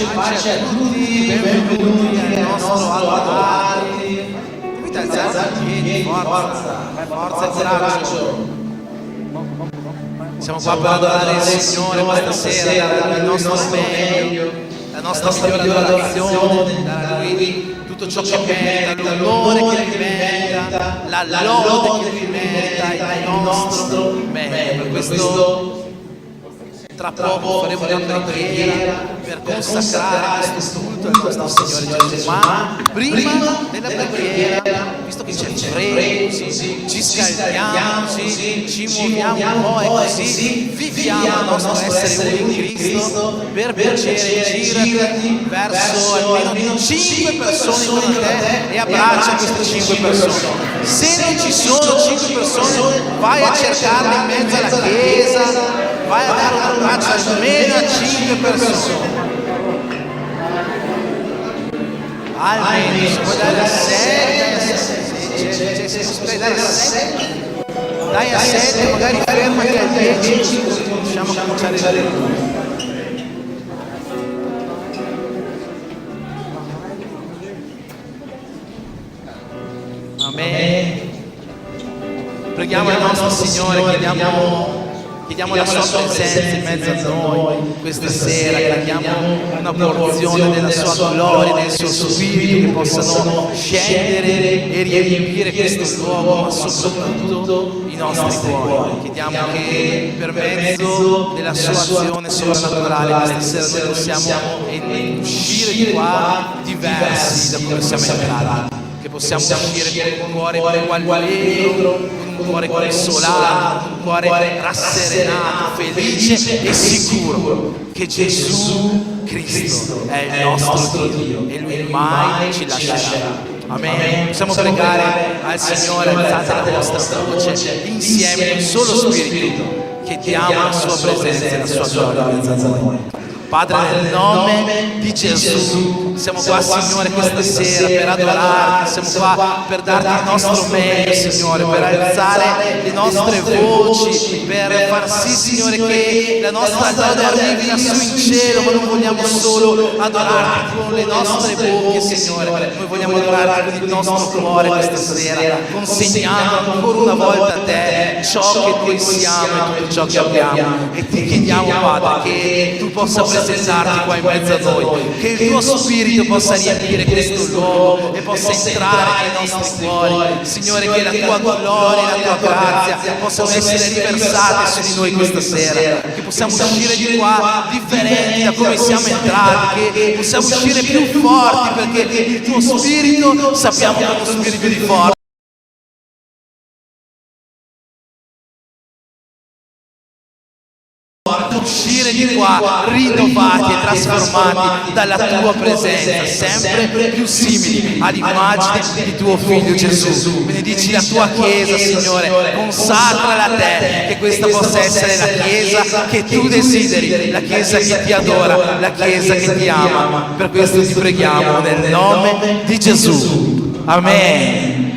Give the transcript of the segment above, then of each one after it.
pace a tutti, benvenuti nel nostro altardi. Invito a alzarsi in piedi, forza e coraggio. Siamo qua per adorare il Signore questa sera, dare il nostro meglio, la nostra migliore adorazione, dare a Lui tutto ciò che merita, l'onore che Lui merita, la lode che Lui merita, il nostro meglio. Per questo tra poco faremo una preghiera per consacrare questo culto al nostro Signore Gesù. Ma prima della preghiera, visto che c'è il freddo, ci scaldiamo, ci muoviamo un po' e così viviamo il nostro essere uno in Cristo. Per piacere, girati verso almeno 5 persone intorno a te e abbraccia queste 5 persone. Se non ci sono 5 persone, vai a cercarle in mezzo alla chiesa. Vai a dare un abbraccio almeno a 5 persone. Almeno, se puoi dare a 6, dai a 7, magari fermati al 10, così riusciamo a cominciare a dare Amen. Preghiamo il nostro Signore, chiediamo la sua presenza in mezzo a noi questa sera, chiediamo una porzione della sua gloria, del suo spirito che possano scendere e riempire questo luogo, ma soprattutto i nostri cuori. Chiediamo che per mezzo della sua azione sovrannaturale questa sera noi possiamo uscire di qua diversi da come siamo entrati, che possiamo uscire con un cuore più allegro, un cuore consolato, un cuore rasserenato, felice e sicuro che Gesù Cristo è il nostro Dio e Lui mai ci lascerà. Amen. Possiamo pregare al Signore, alzate la vostra voce insieme in un solo spirito, chiediamo la sua presenza e la sua gloria in mezzo a noi. Padre, nel nome di Gesù, siamo qua, Signore, questa sera per adorarti, siamo qua per darti il nostro meglio, Signore, per alzare le nostre voci, per far sì, Signore, che la nostra lode arrivi lassù in cielo, ma non vogliamo solo adorarti con le nostre bocche, Signore, noi vogliamo adorarti con il nostro cuore questa sera, consegnando ancora una volta a te ciò che noi siamo e tutto ciò che abbiamo. E ti chiediamo, Padre, che tu possa presentarti qua in mezzo a noi, che il tuo spirito possa riempire questo luogo e possa entrare nei nostri cuori, Signore, che la tua gloria e la tua grazia possano essere riversate su di noi questa sera, che possiamo uscire di qua differenti da come siamo entrati, che possiamo uscire più forti, perché il tuo spirito sappiamo che è uno spirito di forza. Uscire di qua rinnovati e trasformati dalla tua presenza, sempre più simili all'immagine di tuo figlio Gesù. Benedici la tua chiesa, Signore, consacrala a te, che questa possa essere la chiesa che tu desideri, la chiesa che ti adora, la chiesa che ti ama. Per questo ti preghiamo nel nome di Gesù. Amen.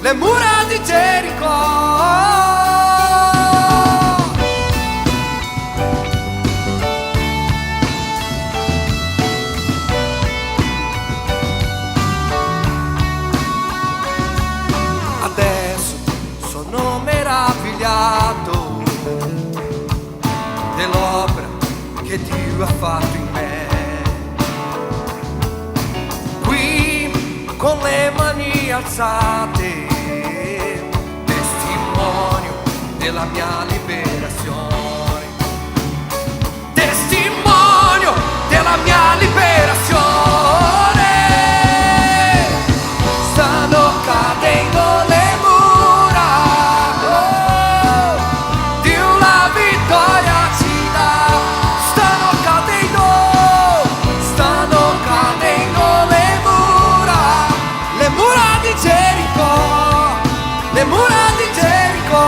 Le mura di Gerico. Adesso ha fatto in me. Qui con le mani alzate, testimonio della mia liberazione, testimonio della mia liberazione. Stanno cadendo le mura, di una vittoria ci dà. Stanno cadendo le mura di Gerico, le mura di Gerico.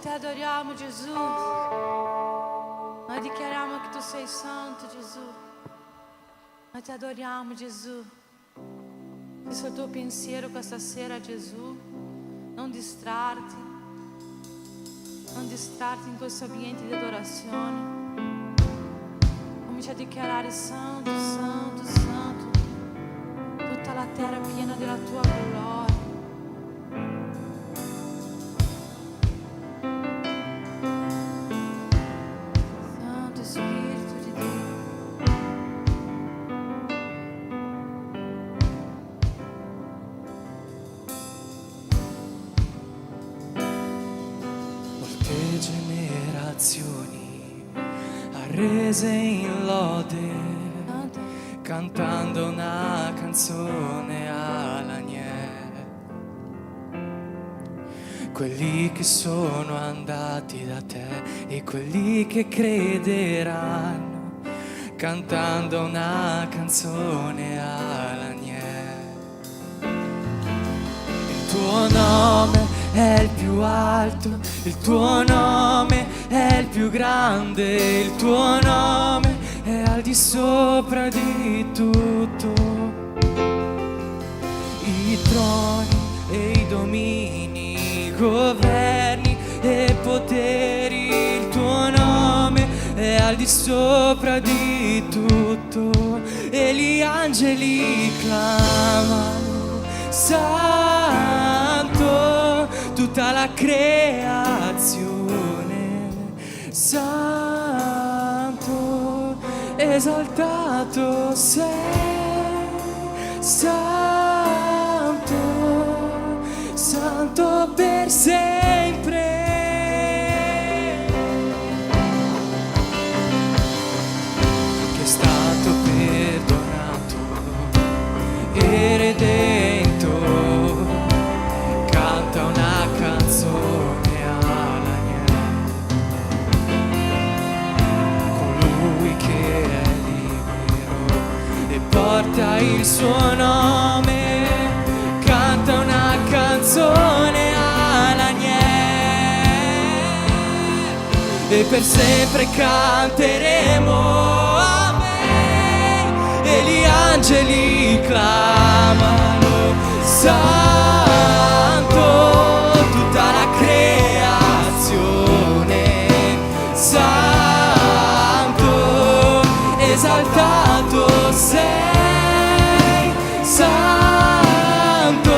te adoriamo, Gesù. Noi dichiariamo che tu sei santo, Gesù. Noi ti adoriamo, Gesù. Questo è il tuo pensiero questa sera, Gesù. Non distrarti. Non distrarti in questo ambiente di adorazione. Comincia a dichiarare santo, santo, santo. Tutta la terra è piena della tua gloria. Santo Spirito di Dio. Molte generazioni arrese in lode, Santo. cantando una canzone all'agnello. Quelli che sono andati da te e quelli che crederanno, cantando una canzone all'agnello. Il tuo nome è il più alto, il tuo nome è il più grande, il tuo nome è al di sopra di tutto. I troni e i domini, i governi e poteri, il tuo nome è al di sopra di tutto. E gli angeli clamano, Santo, tutta la creazione, Santo, esaltato sei, Santo, Santo per sempre. Che è stato perdonato e redento, canta una canzone all'agnello. Colui che è libero e porta il suo nome, canta una canzone all'agnello. E per sempre canteremo amen. E gli angeli clamano, Santo, tutta la creazione, Santo, esaltato sei, Santo,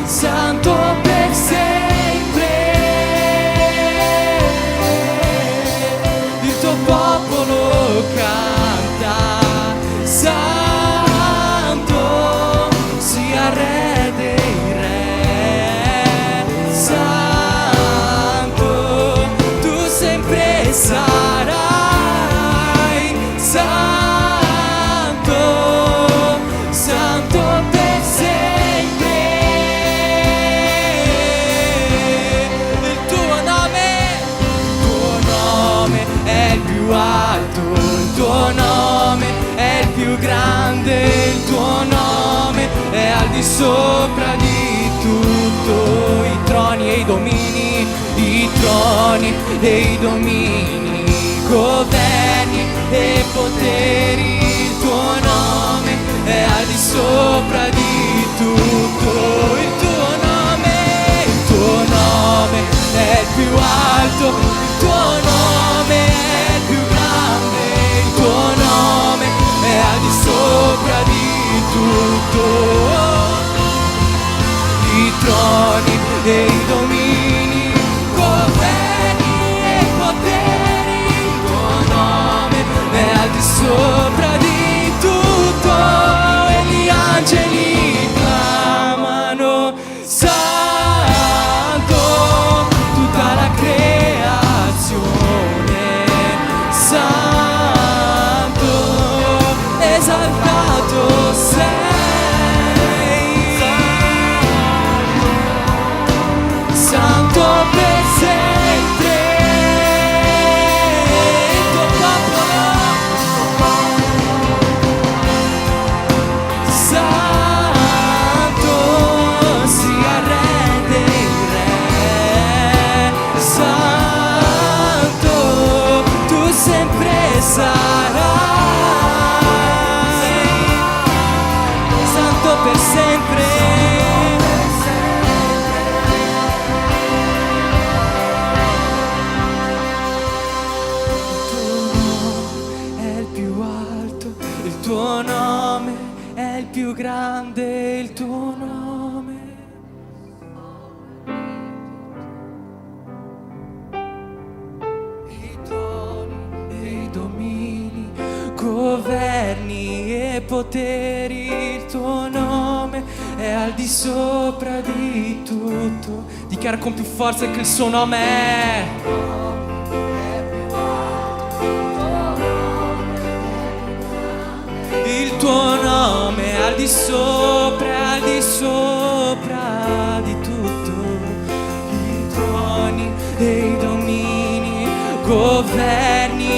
Santo per sempre. Il tuo popolo canta, Santo, sia Re dei Re, Santo, tu sempre sarai, Santo, Santo per sempre. Il tuo nome è il più alto, il tuo nome è il più grande, il tuo nome è al di sopra di tutto. I troni e i domini, i troni e i domini, i governi e poteri, il tuo nome è al di sopra di tutto. Il tuo nome è il più alto, il tuo nome è il più grande, il tuo nome è al di sopra di tutto. I troni e i domini, governi e poteri, il tuo nome è al di sopra di tutto. E gli angeli clamano, Santo, tutta la creazione, Santo, esaltato sei, poteri, il tuo nome è al di sopra di tutto. Dichiara con più forza che il suo nome è. Il tuo nome è al di sopra di tutto. I troni e i domini, governi,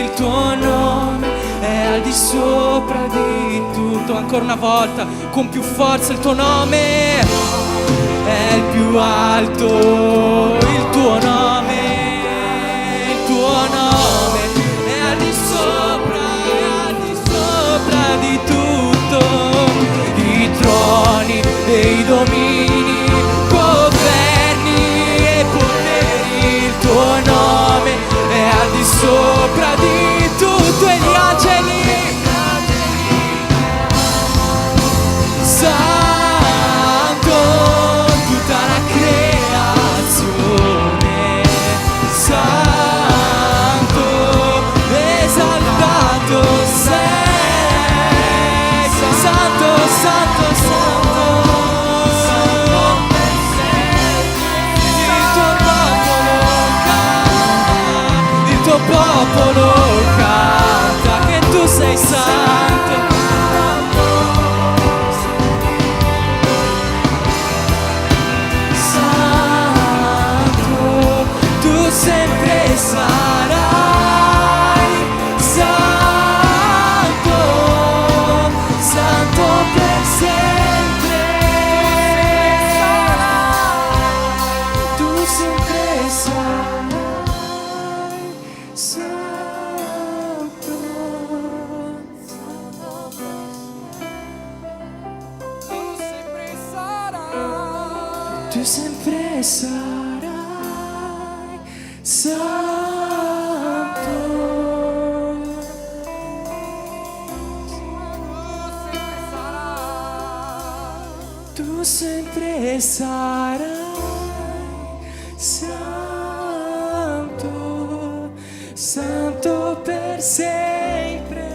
il tuo nome è al di sopra di tutto. Ancora una volta, con più forza, il tuo nome è il più alto. Il tuo nome è al di sopra di tutto. I troni e i domini, governi e poteri, il tuo nome è al di sopra di tutto. E gli angeli, santo, tutta la creazione, santo, esaltato sei, santo, santo, santo, il tuo popolo canta che tu sei santo. Sempre sarai santo, santo per sempre. Tu sempre sarai santo, tu sempre sarai santo, tu sempre sarai santo, santo per sempre.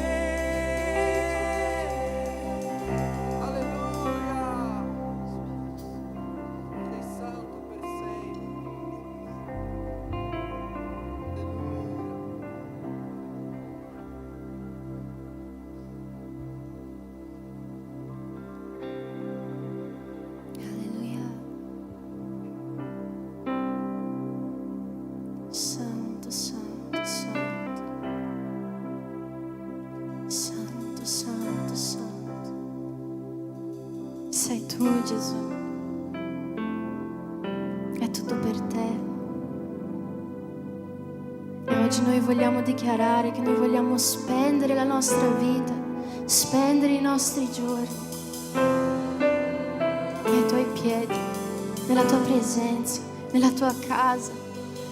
Santo, santo, santo, santo, santo, santo. Sei tu, Gesù. È tutto per te. E oggi noi vogliamo dichiarare che noi vogliamo spendere la nostra vita, spendere i nostri giorni ai tuoi piedi, nella tua presenza, nella tua casa,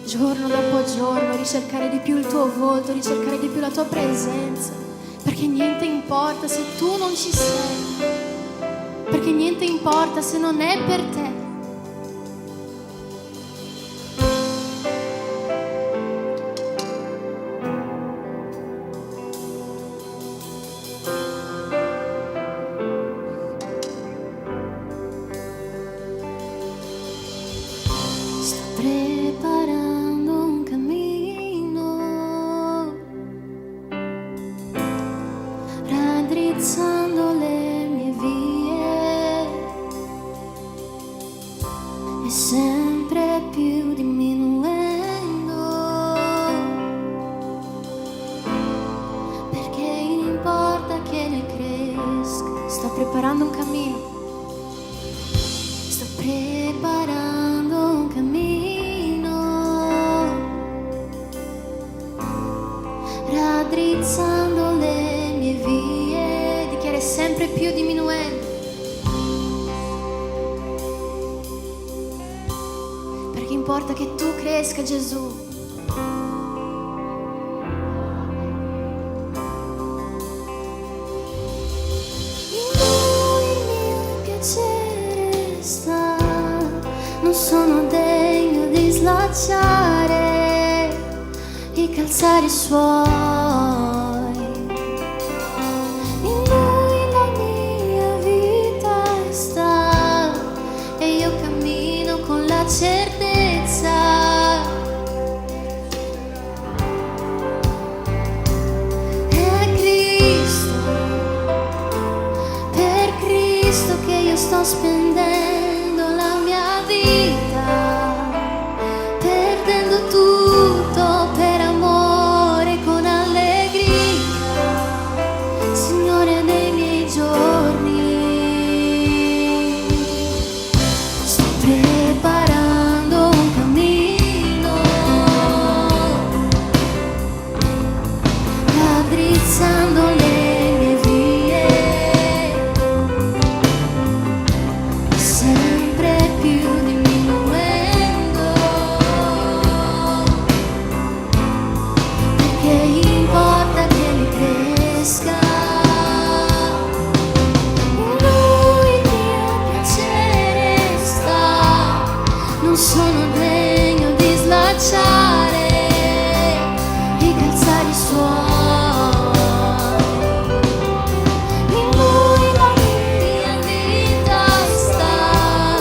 giorno dopo giorno, ricercare di più il tuo volto, ricercare di più la tua presenza, perché niente importa se tu non ci sei, perché niente importa se non è per te. Preparando un cammino, raddrizzando le mie vie e sempre più diminuendo, perché importa che ne cresca. Sto preparando un cammino, sto preparando un cammino, raddrizzando le mie vie, dichiara sempre più diminuendo, perché importa che tu cresca, Gesù. Il mio piacere sta, non sono degno di slacciare i calzari suoi. la certezza. È Cristo, per Cristo che io sto spendendo la mia vita, perdendo tutto per amore con allegria, Signore dei miei giorni. Sto preparando un cammino, raddrizzando le mie vie, sempre più diminuendo, perché importa che mi cresca. In Lui mio piacere sta, non sono degno di slacciare i calzari suoi. In Lui la mia vita sta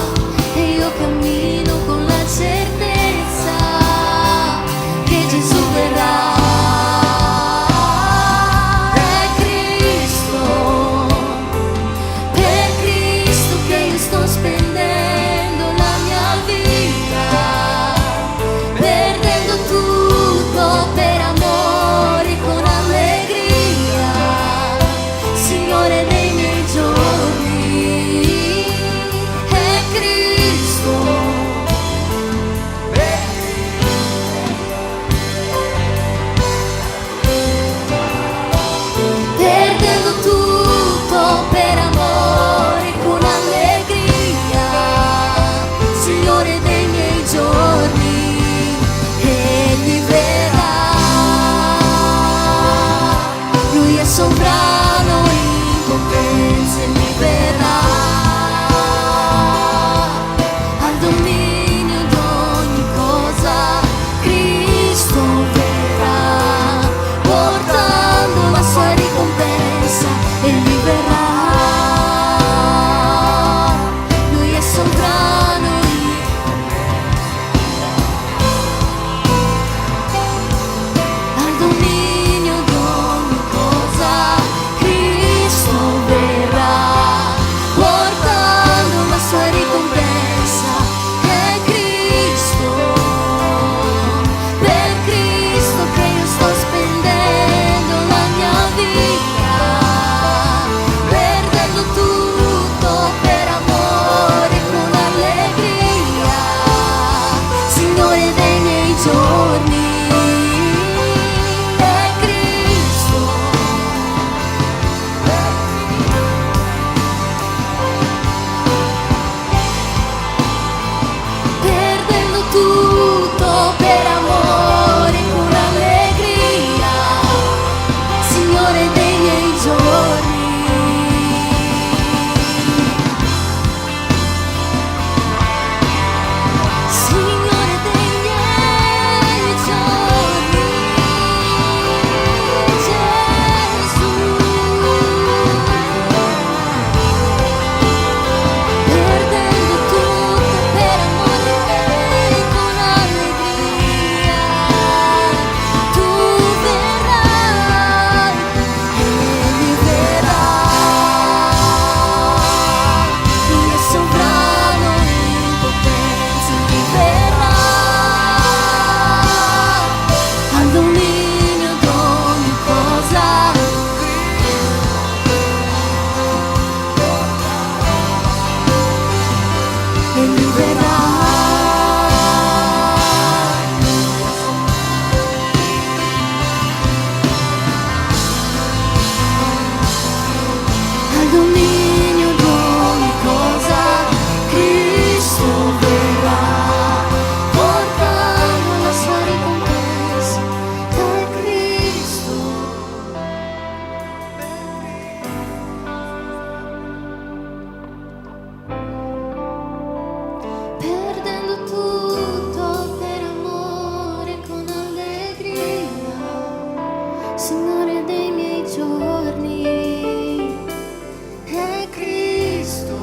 e io cammino con la certezza che Gesù verrà. È Cristo, per Cristo che io sto spendendo la mia vita, perdendo tutto per amore con allegria, Signore dei miei giorni. È Cristo, perdendo tutto per amore con allegria, Signore dei miei giorni. Egli verrà, Lui è sovrano in potenza e Lui verrà al dominio di ogni cosa. Cristo verrà portando la sua ricompensa e Lui verrà. Lui è sovrano al dominio di ogni cosa. Cristo verrà portando la sua ricompensa. È Cristo, per Cristo che io sto spendendo la mia vita, perdendo tutto per amore con allegria, Signore dei miei giorni. È Cristo, perdendo tutto per amore con allegria, Signore dei miei giorni. Signore dei miei giorni, Gesù, perdendo tutto per amore con allegria, tu verrai, Egli verrà. Lui è sovrano in potenza, Lui verrà al dominio di ogni cosa. E Lui verrà al dominio di ogni cosa. Cristo verrà portando la sua ricompensa. È Cristo, perdendo tutto per amore con allegria, Signore dei miei giorni. È Cristo,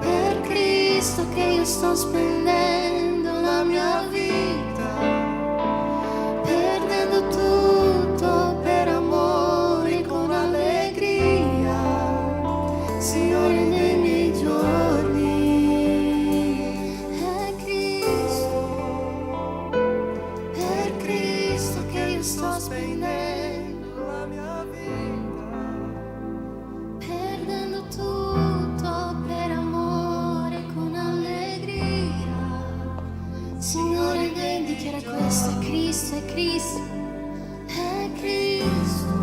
per Cristo che io sto spendendo la mia vita, perdendo tutto per amore con allegria, Signore, nei miei giorni. È Cristo, per Cristo che io sto spendendo la mia vita, perdendo tutto per amore con allegria. Signore, devi dichiarare questo: è Cristo, è Cristo, è Cristo.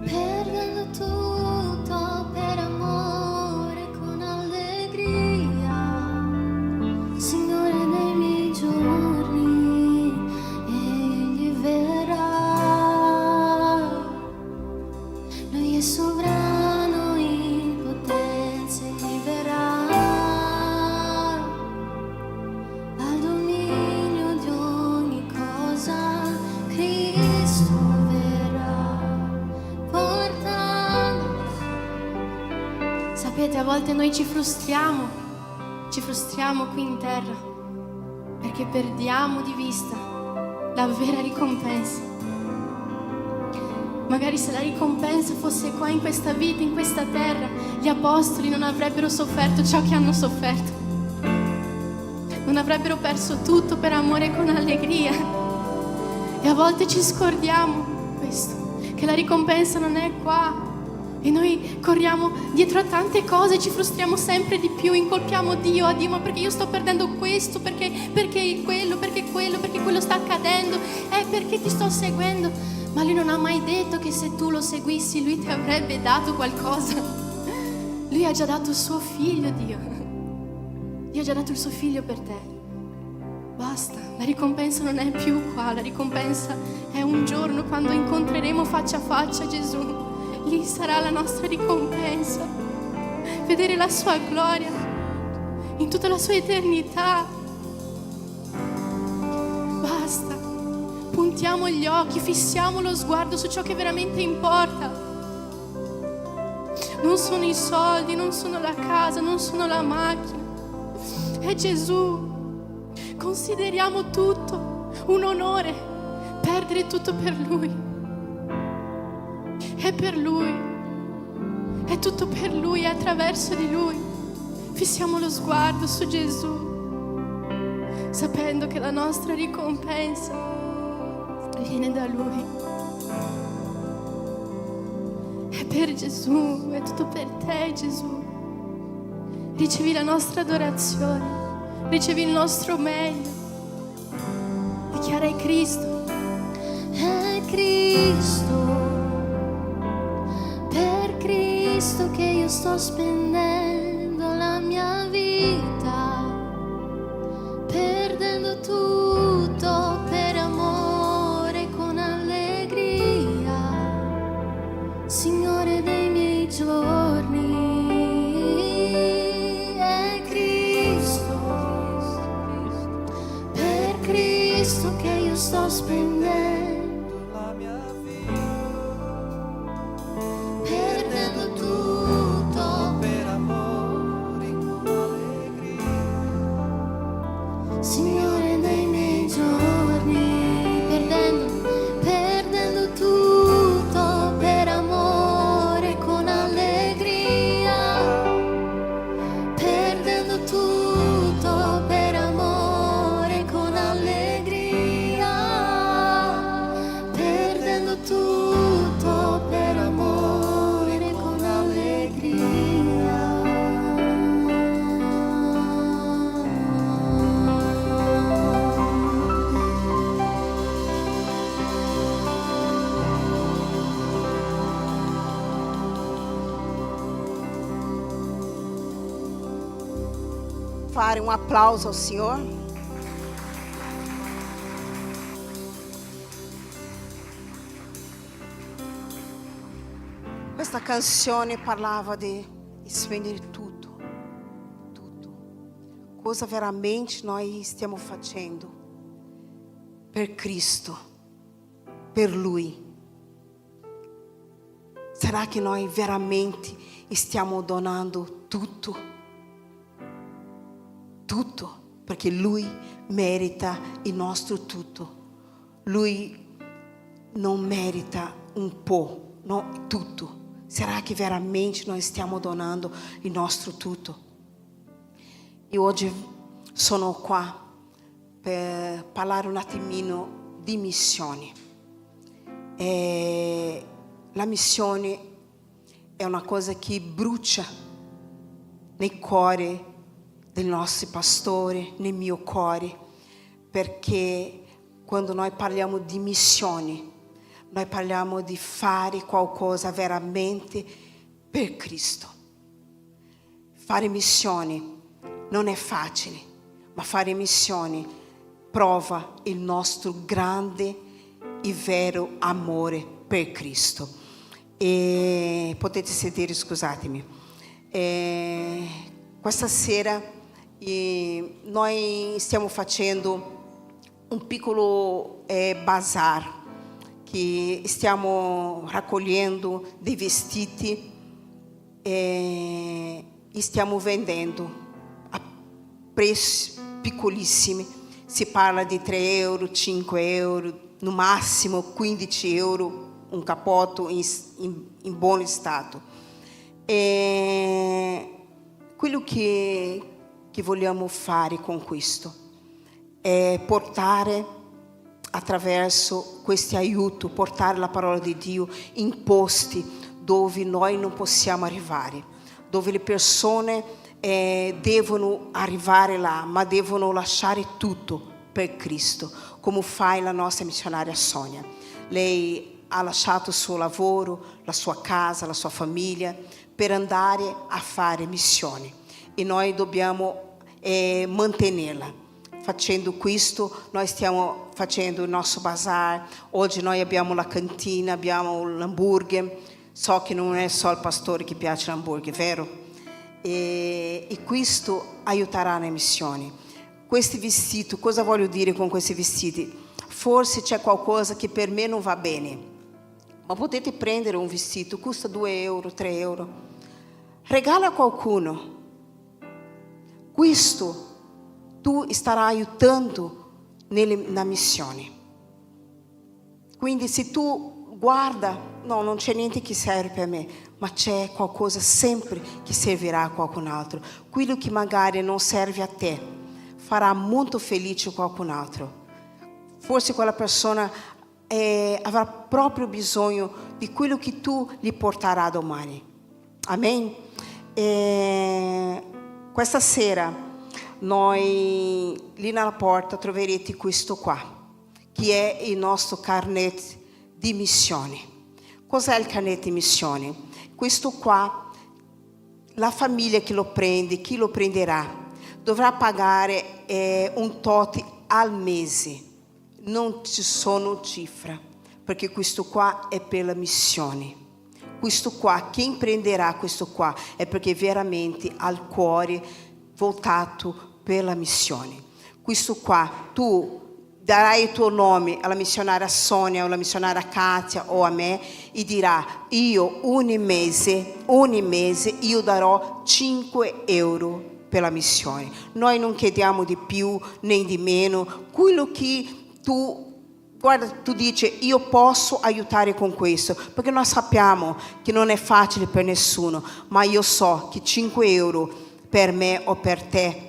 Perdendo tutto per amore con allegria, Signore, nei miei giorni Egli verrà. Lui è sovrano in potenza, Egli verrà al dominio di ogni cosa. Cristo verrà portando. Sapete, a volte noi ci frustriamo qui in terra perché perdiamo di vista la vera ricompensa. Magari se la ricompensa fosse qua in questa vita, in questa terra, gli apostoli non avrebbero sofferto ciò che hanno sofferto, non avrebbero perso tutto per amore con allegria. E a volte ci scordiamo questo, che la ricompensa non è qua. E noi corriamo dietro a tante cose, ci frustriamo sempre di più, incolpiamo Dio, a Dio, ma perché io sto perdendo questo, perché quello sta accadendo, perché ti sto seguendo. Ma Lui non ha mai detto che se tu lo seguissi Lui ti avrebbe dato qualcosa. Lui ha già dato il suo figlio, Dio ha già dato il suo figlio per te. Basta, la ricompensa non è più qua, la ricompensa è un giorno quando incontreremo faccia a faccia Gesù. Lì sarà la nostra ricompensa, vedere la sua gloria in tutta la sua eternità. Basta, puntiamo gli occhi, fissiamo lo sguardo su ciò che veramente importa. Non sono i soldi, non sono la casa, non sono la macchina, è Gesù. Consideriamo tutto un onore, perdere tutto per Lui. È per Lui, è tutto per Lui, è attraverso di Lui. Fissiamo lo sguardo su Gesù, sapendo che la nostra ricompensa viene da Lui. È per Gesù, è tutto per te, Gesù. Ricevi la nostra adorazione, ricevi il nostro meglio. Dichiara: è Cristo, è Cristo. Cristo che io sto spendendo la mia vita, perdendo tutto per amore con allegria, Signore, dei miei giorni. È Cristo, per Cristo che io sto spendendo la mia vita, perdendo tutto per amore con allegria, Signore, nei miei giorni, perdendo tutto per amore con allegria, perdendo tutto per amore con allegria, perdendo tutto per amore con allegria. Fare um aplauso ao Senhor. Questa canzone parlava di spendere tutto, cosa veramente noi stiamo facendo per Cristo, per Lui. Será che noi veramente stiamo donando tutto? Tutto, perché Lui merita il nostro tutto. Lui non merita un po', no, tutto. Será che veramente noi stiamo donando il nostro tutto? E oggi sono qua per parlare un attimino di missioni. La missione è una cosa che brucia nei cuori dei nostri pastori, nel mio cuore, perché quando noi parliamo di missioni, noi parliamo di fare qualcosa veramente per Cristo. Fare missioni non è facile, ma fare missioni prova il nostro grande e vero amore per Cristo. E potete sedere, scusatemi. Questa sera noi stiamo facendo un piccolo bazar, che stiamo raccogliendo dei vestiti e stiamo vendendo a prezzi piccolissimi. Si parla di 3 euro, 5 euro, no massimo 15 euro un cappotto in buon stato. E quello che vogliamo fare con questo è portare attraverso questi aiuti, portare la parola di Dio in posti dove noi non possiamo arrivare, dove le persone devono arrivare là, ma devono lasciare tutto per Cristo, come fa la nostra missionaria Sonia. Lei ha lasciato il suo lavoro, la sua casa, la sua famiglia per andare a fare missioni, e noi dobbiamo mantenerla. Facendo questo, noi stiamo facendo il nostro bazar. Oggi noi abbiamo la cantina, abbiamo l'hamburger. So che non è solo il pastore che piace l'hamburger, vero? E questo aiuterà le missioni. Questi vestiti, cosa voglio dire con questi vestiti? Forse c'è qualcosa che per me non va bene, ma potete prendere un vestito, costa 2 euro, 3 euro. Regala a qualcuno. Questo tu starai aiutando na missione. Quindi se tu guarda, no, non c'è niente che serve per me, ma c'è qualcosa sempre che servirà a qualcun altro. Quello che magari non serve a te farà molto felice qualcun altro. Forse quella persona avrà proprio bisogno di quello che tu gli porterai domani. Amen? Questa sera noi lì nella porta troverete questo qua, che è il nostro carnet di missione. Cos'è il carnet di missione? Questo qua, la famiglia che lo prende, chi lo prenderà, dovrà pagare un tot al mese. Non ci sono cifre, perché questo qua è per la missione. Questo qua, chi prenderà questo qua, è perché veramente ha il cuore voltato per la missione. Questo qua, tu darai il tuo nome alla missionaria Sonia o alla missionaria Katia o a me e dirà: io ogni mese io darò 5 euro per la missione. Noi non chiediamo di più né di meno. Quello che tu dici: io posso aiutare con questo, perché noi sappiamo che non è facile per nessuno, ma io so che 5 euro per me o per te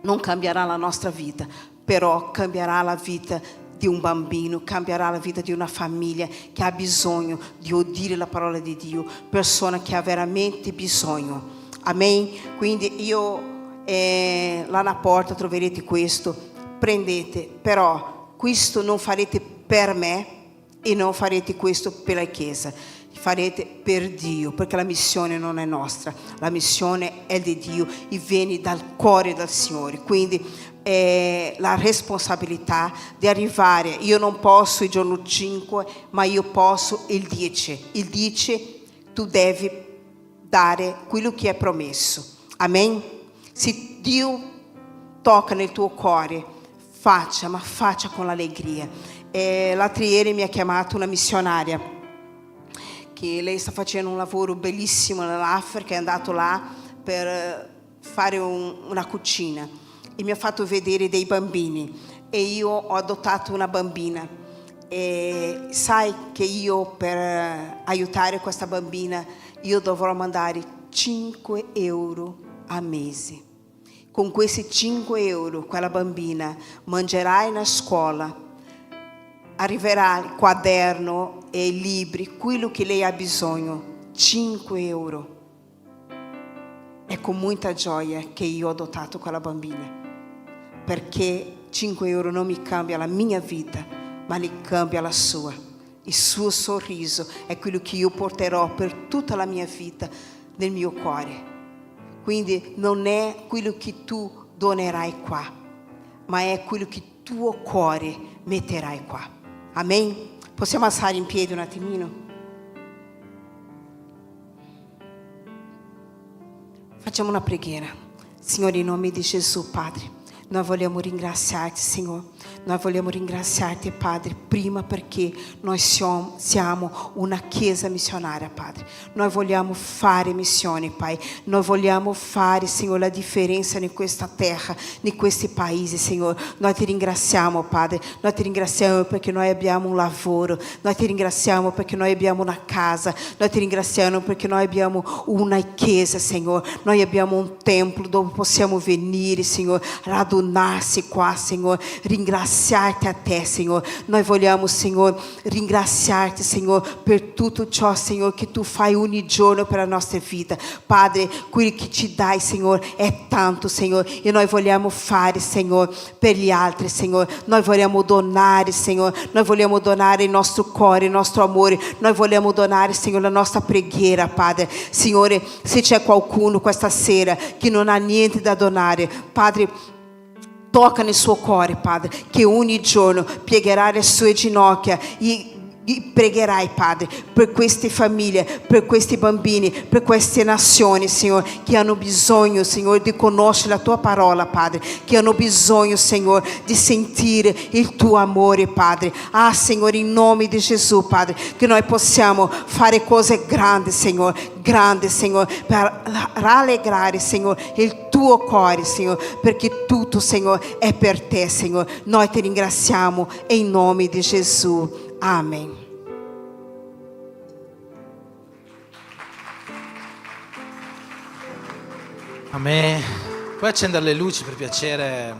non cambierà la nostra vita, però cambierà la vita di un bambino, cambierà la vita di una famiglia che ha bisogno di udire la parola di Dio, persona che ha veramente bisogno. Amen? Quindi io là alla porta troverete questo, prendete, però questo non farete per me e non farete questo per la Chiesa, farete per Dio, perché la missione non è nostra, la missione è di Dio e viene dal cuore del Signore. Quindi la responsabilità di arrivare, io non posso il giorno 5, ma io posso il 10. Il 10 tu devi dare quello che è promesso. Amen? Se Dio tocca nel tuo cuore, faccia, ma faccia con allegria. L'altro ieri mi ha chiamato una missionaria che lei sta facendo un lavoro bellissimo nell'Africa, è andato là per fare una cucina e mi ha fatto vedere dei bambini e io ho adottato una bambina e sai che io per aiutare questa bambina io dovrò mandare 5 euro a mese. Con questi 5 euro quella bambina mangerà na scuola, arriverà il quaderno e i libri, quello che lei ha bisogno. 5 euro. È con molta gioia che io ho adottato quella bambina, perché 5 euro non mi cambia la mia vita, ma ne cambia la sua. Il suo sorriso è quello che io porterò per tutta la mia vita nel mio cuore. Quindi non è quello che tu donerai qua, ma è quello che il tuo cuore metterai qua. Amen? Possiamo alzare in piedi un attimino? Facciamo una preghiera. Signore, in nome di Gesù, Padre, noi vogliamo ringraziarti, Signore. Noi vogliamo ringraziarti, Padre, prima perché noi siamo una chiesa missionaria, Padre. Noi vogliamo fare missione, Pai. Noi vogliamo fare, Signore, la differenza in questa terra, in questi paesi, Signore. Noi ti ringraziamo, Padre. Noi ti ringraziamo perché noi abbiamo un lavoro. Noi ti ringraziamo perché noi abbiamo una casa. Noi ti ringraziamo perché noi abbiamo una chiesa, Signore. Noi abbiamo un templo dove possiamo venire, Signore, radunarsi qua, Signore. Ringraziarti a te, Signore. Noi vogliamo, Signore, ringraziarti, Signore, per tutto ciò, Signore, che tu fai ogni giorno per la nostra vita. Padre, quello che ci dai, Signore, è tanto, Signore, e noi vogliamo fare, Signore, per gli altri, Signore. Noi vogliamo donare, Signore. Noi vogliamo donare il nostro cuore, il nostro amore. Noi vogliamo donare, Signore, la nostra preghiera, Padre. Signore, se c'è qualcuno questa sera che non ha niente da donare, Padre, tocca nel suo cuore, Padre, che ogni giorno piegherà le sue ginocchia e pregherai, Padre, per queste famiglie, per questi bambini, per queste nazioni, Signore, che hanno bisogno, Signore, di conoscere la tua parola, Padre, che hanno bisogno, Signore, di sentire il tuo amore, Padre. Ah, Signore, in nome di Gesù, Padre, che noi possiamo fare cose grandi, Signore, per rallegrare, Signore, il tuo cuore, Signore, perché tutto, Signore, è per te, Signore. Noi ti ringraziamo e in nome di Gesù. Amen. Amen. Puoi accendere le luci per piacere.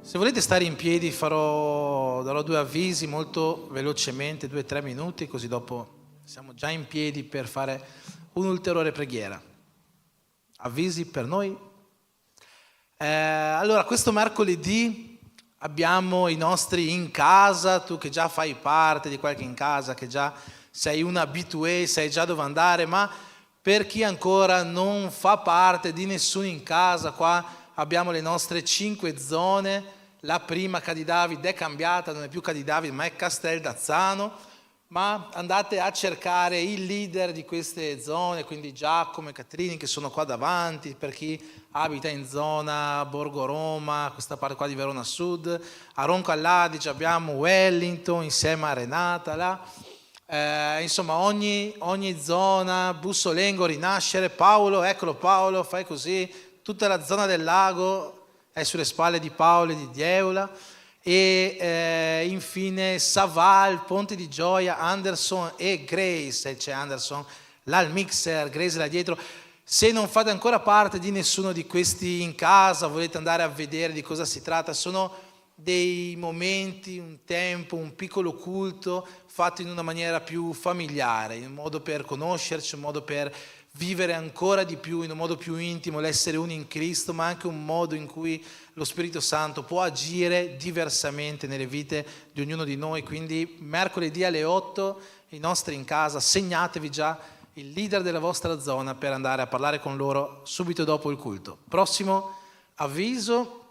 Se volete stare in piedi darò 2 avvisi molto velocemente, 2-3 minuti, così dopo siamo già in piedi per fare un'ulteriore preghiera. Avvisi per noi? Allora, questo mercoledì abbiamo i nostri in casa, tu che già fai parte di qualche in casa, che già sei un habitué, sai già dove andare, ma per chi ancora non fa parte di nessuno in casa, qua abbiamo le nostre 5 zone. La prima Cadidavid è cambiata, non è più Cadidavid ma è Casteldazzano, ma andate a cercare il leader di queste zone, quindi Giacomo e Catrini che sono qua davanti, per chi abita in zona Borgo Roma, questa parte qua di Verona Sud. A Ronco all'Adige abbiamo Wellington insieme a Renata là. Insomma ogni zona, Bussolengo, Rinascere, Paolo, eccolo Paolo, fai così, tutta la zona del lago è sulle spalle di Paolo e di Dieula, e infine Saval, Ponte di Gioia, Anderson e Grace, c'è Anderson là al mixer, Grace là dietro. Se non fate ancora parte di nessuno di questi in casa, volete andare a vedere di cosa si tratta, sono dei momenti, un tempo, un piccolo culto fatto in una maniera più familiare, un modo per conoscerci, un modo per vivere ancora di più, in un modo più intimo, l'essere uno in Cristo, ma anche un modo in cui lo Spirito Santo può agire diversamente nelle vite di ognuno di noi. Quindi mercoledì alle 8 i nostri in casa, segnatevi già il leader della vostra zona per andare a parlare con loro subito dopo il culto. Prossimo avviso.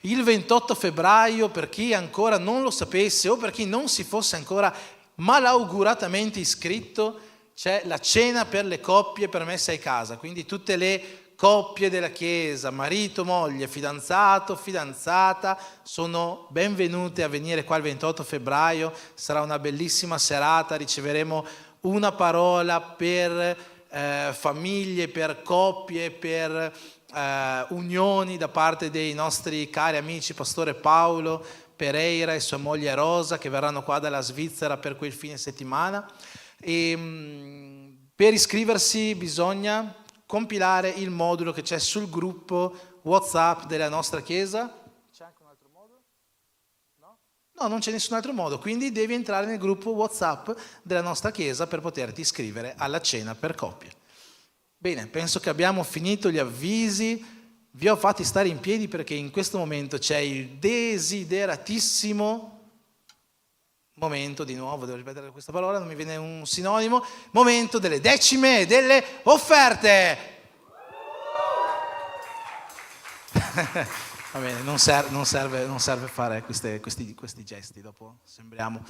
Il 28 febbraio, per chi ancora non lo sapesse o per chi non si fosse ancora malauguratamente iscritto, c'è la cena per le coppie permesse a casa, quindi tutte le coppie della Chiesa, marito, moglie, fidanzato, fidanzata, sono benvenute a venire qua il 28 febbraio, sarà una bellissima serata, riceveremo una parola per famiglie, per coppie, per unioni da parte dei nostri cari amici Pastore Paolo Pereira e sua moglie Rosa, che verranno qua dalla Svizzera per quel fine settimana. E per iscriversi bisogna compilare il modulo che c'è sul gruppo WhatsApp della nostra chiesa. C'è anche un altro modo? No, non c'è nessun altro modo, quindi devi entrare nel gruppo WhatsApp della nostra chiesa per poterti iscrivere alla cena per coppie. Bene, penso che abbiamo finito gli avvisi. Vi ho fatti stare in piedi perché in questo momento c'è il desideratissimo momento, di nuovo devo ripetere questa parola, non mi viene un sinonimo, momento delle decime e delle offerte. Va bene, non serve fare questi gesti, dopo sembriamo.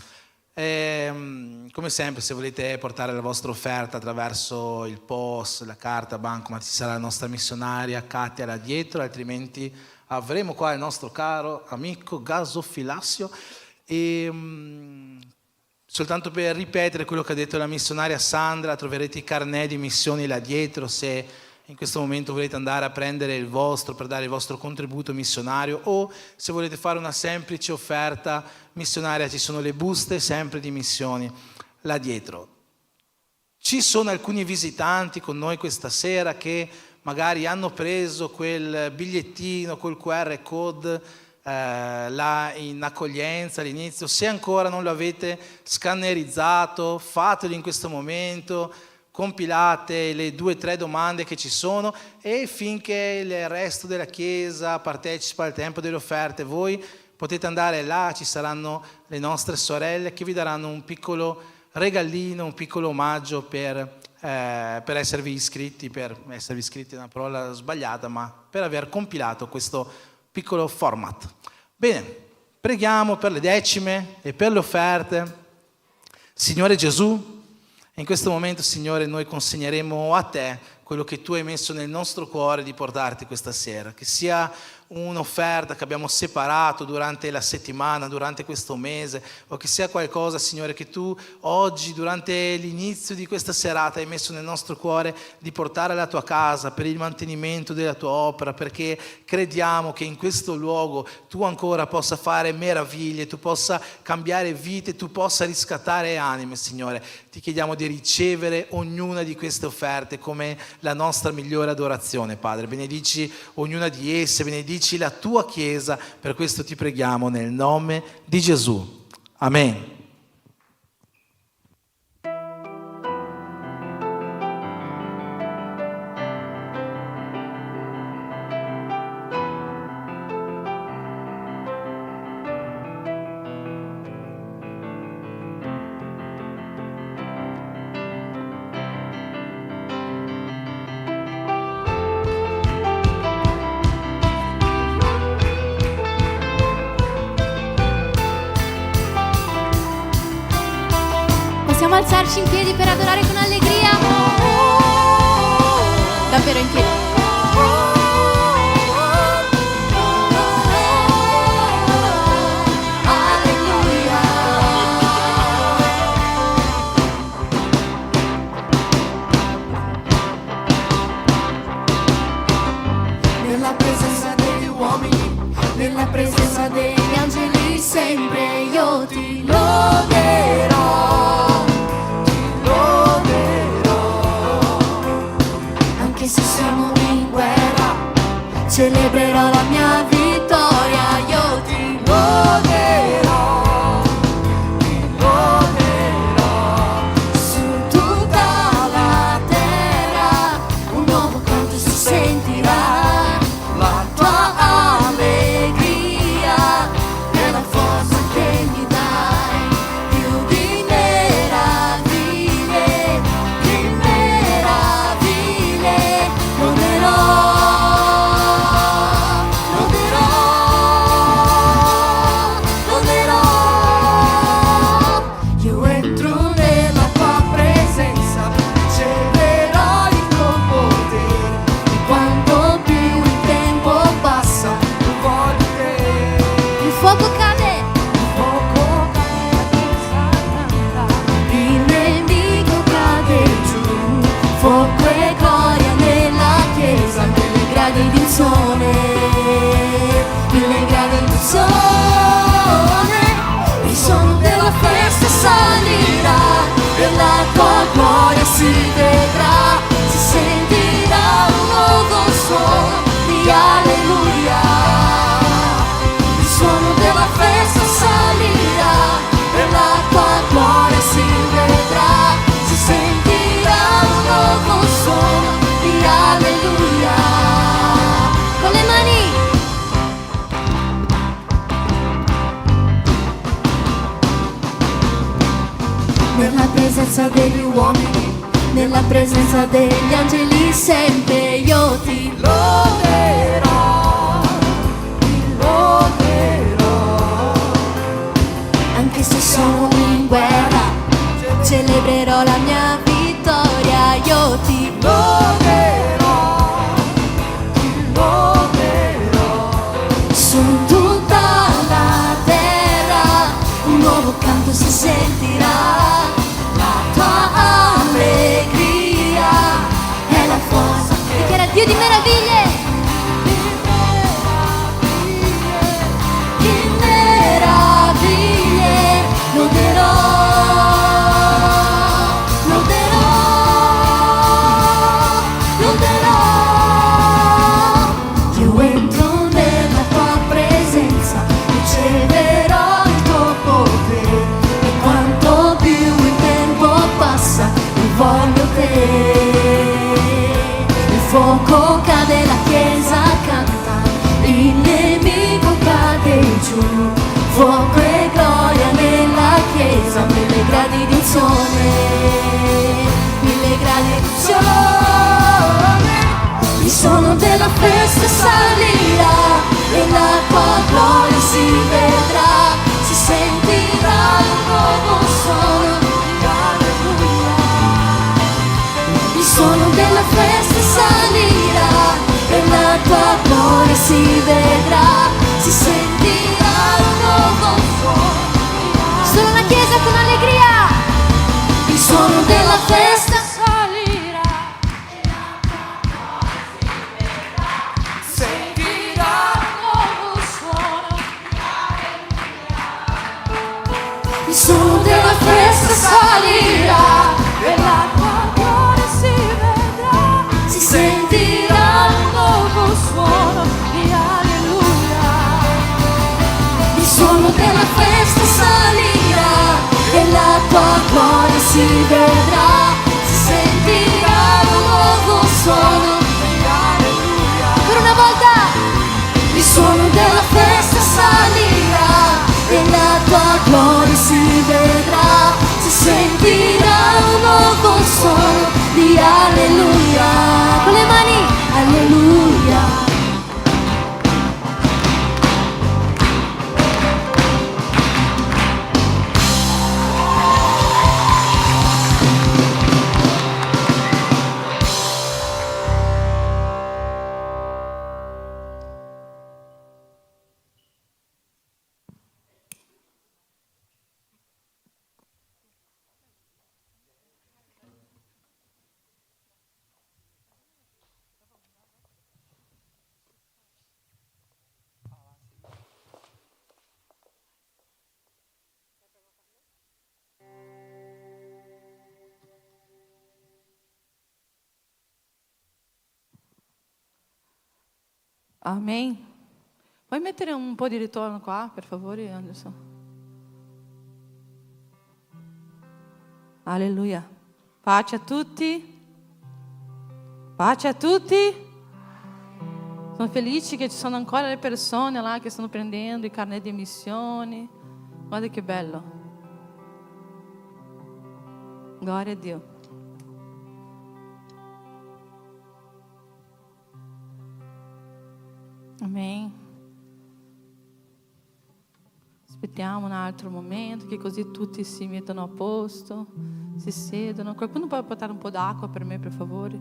Come sempre, se volete portare la vostra offerta attraverso il POS, la carta, bancomat, ci sarà la nostra missionaria Katia là dietro, altrimenti avremo qua il nostro caro amico Gasofilassio. E soltanto per ripetere quello che ha detto la missionaria Sandra, troverete i carnet di missioni là dietro se in questo momento volete andare a prendere il vostro per dare il vostro contributo missionario, o se volete fare una semplice offerta missionaria ci sono le buste sempre di missioni là dietro. Ci sono alcuni visitanti con noi questa sera che magari hanno preso quel bigliettino col QR code là in accoglienza all'inizio. Se ancora non lo avete scannerizzato, fatelo in questo momento, compilate le 2 o 3 domande che ci sono, e finché il resto della chiesa partecipa al tempo delle offerte, voi potete andare là, ci saranno le nostre sorelle che vi daranno un piccolo regalino, un piccolo omaggio per esservi iscritti. Per esservi iscritti è una parola sbagliata, ma per aver compilato questo piccolo format. Bene, preghiamo per le decime e per le offerte. Signore Gesù, in questo momento, Signore, noi consegneremo a Te quello che Tu hai messo nel nostro cuore di portarti questa sera, che sia un'offerta che abbiamo separato durante la settimana, durante questo mese, o che sia qualcosa, Signore, che Tu oggi, durante l'inizio di questa serata, hai messo nel nostro cuore di portare alla Tua casa per il mantenimento della Tua opera, perché crediamo che in questo luogo Tu ancora possa fare meraviglie, Tu possa cambiare vite, Tu possa riscattare anime, Signore. Ti chiediamo di ricevere ognuna di queste offerte come la nostra migliore adorazione, Padre. Benedici ognuna di esse, benedici la Tua Chiesa, per questo ti preghiamo nel nome di Gesù. Amen. Possiamo alzarci in piedi per adorare con allegria? Davvero in piedi. Nella presenza degli uomini, nella presenza degli angeli, sempre io ti loderò, anche se siamo in guerra, celebrerò la mia vittoria, io ti loderò, su tutta la terra, un nuovo canto si sentirà, la tua allegria è la forza che mi dai, più di meraviglie, loderò, io entro nella tua presenza, riceverò il tuo potere, e quanto più il tempo passa, più voglio te. Il fuoco cade. Il fuoco cade, il nemico nella presenza degli uomini, nella presenza degli angeli sempre io ti loderò, ti loderò. Anche se sono in guerra, celebrerò la mia vittoria, io ti loderò, ti loderò. Su tutta la terra un nuovo canto si sentirà, la tua allegria è la forza. Dichiara Dio di meraviglie, di meraviglie, loderò, loderò, loderò. Io entro nella tua presenza, riceverò il tuo potere, e quanto più il tempo passa, io voglio te. Il fuoco cade, la chiesa canta, il nemico cade giù, fuoco e gloria nella chiesa, 1000 gradi di unzione, 1000 gradi di unzione. Il suono della festa salirà e la tua gloria si vedrà, si sentirà un nuovo suono di alleluia. Il suono della festa salirà e la tua gloria si vedrà, si sentirà un nuovo suono. Solo una chiesa con allegria. Il suono della festa salirà e la tua gloria si vedrà, sentirà un nuovo suono di alleluia. Il suono della festa salirà e la tua gloria si vedrà, si sentirà un nuovo suono di alleluia. Il suono della festa salirà e la tua gloria si vedrà, si sentirà un nuovo suono di alleluia. Per una volta il suono della festa salirà e la tua gloria si vedrà, si sentirà un nuovo suono di alleluia. Con le mani, alleluia. Amém. Puoi mettere un po' di ritorno qua, per favore, Anderson? Alleluia. Pace a tutti. Pace a tutti. Sono felice che ci sono ancora le persone là che stanno prendendo i carnet di missione. Guarda che bello. Gloria a Dio. Amém. Aspettiamo un altro momento, che così tutti si mettono a posto, si sedono. Qualcuno può portare un po' d'acqua per me, per favore?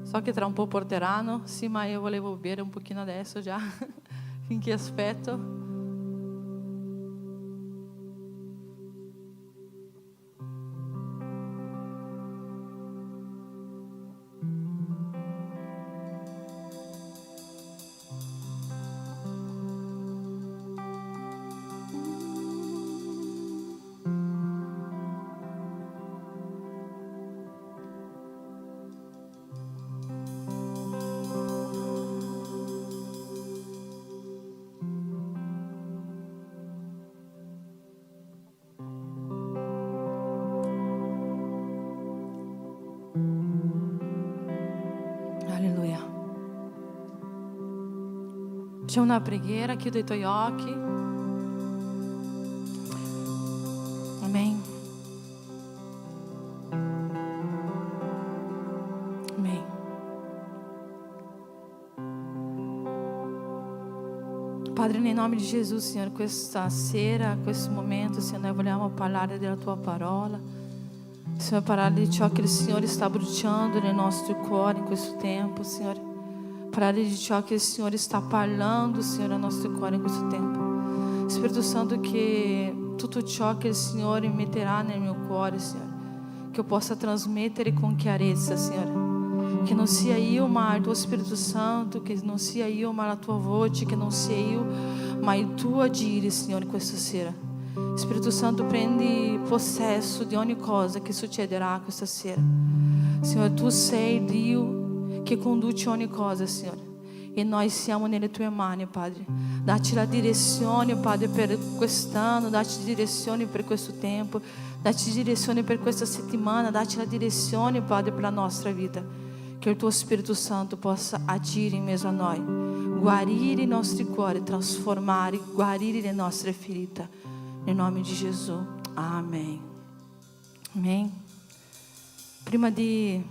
So che tra un po' porteranno, sì, ma io volevo bere un pochino adesso già, finché aspetto. Alleluia. C'è una preghiera, chiudi i tuoi occhi. Amen. Padre, em nome de Jesus, Senhor, questa sera, questo momento, Signore, noi vogliamo parlare della Tua parola. Signore, parlare di ciò che il Signore sta bruciando nel nostro cuore in questo tempo, Signore. Parlare di ciò che il Signore sta parlando, Signore, nel nostro cuore in questo tempo. Spirito Santo, che tutto ciò che il Signore metterà nel mio cuore, Signore, che eu possa trasmettere con chiarezza, Signore. Che non sia io ma il tuo Spirito Santo, che non sia io ma la tua voce, che non sia io ma il tuo agire, Signore, questa sera. Spirito Santo, prendi possesso di ogni cosa che succederà questa sera. Signore, tu sei il Dio che conduce ogni cosa, Signore. E noi siamo nelle tue mani, Padre. Dacci la direzione, Padre, per quest'anno, dacci direzione per questo tempo, dacci direzione per questa settimana, dacci la direzione, Padre, per la nostra vita. Che il tuo Spirito Santo possa agire in mezzo a noi, guarire i nostri cuori, trasformare, guarire le nostre ferite. Nel nome di Gesù. Amém. Amém. Prima di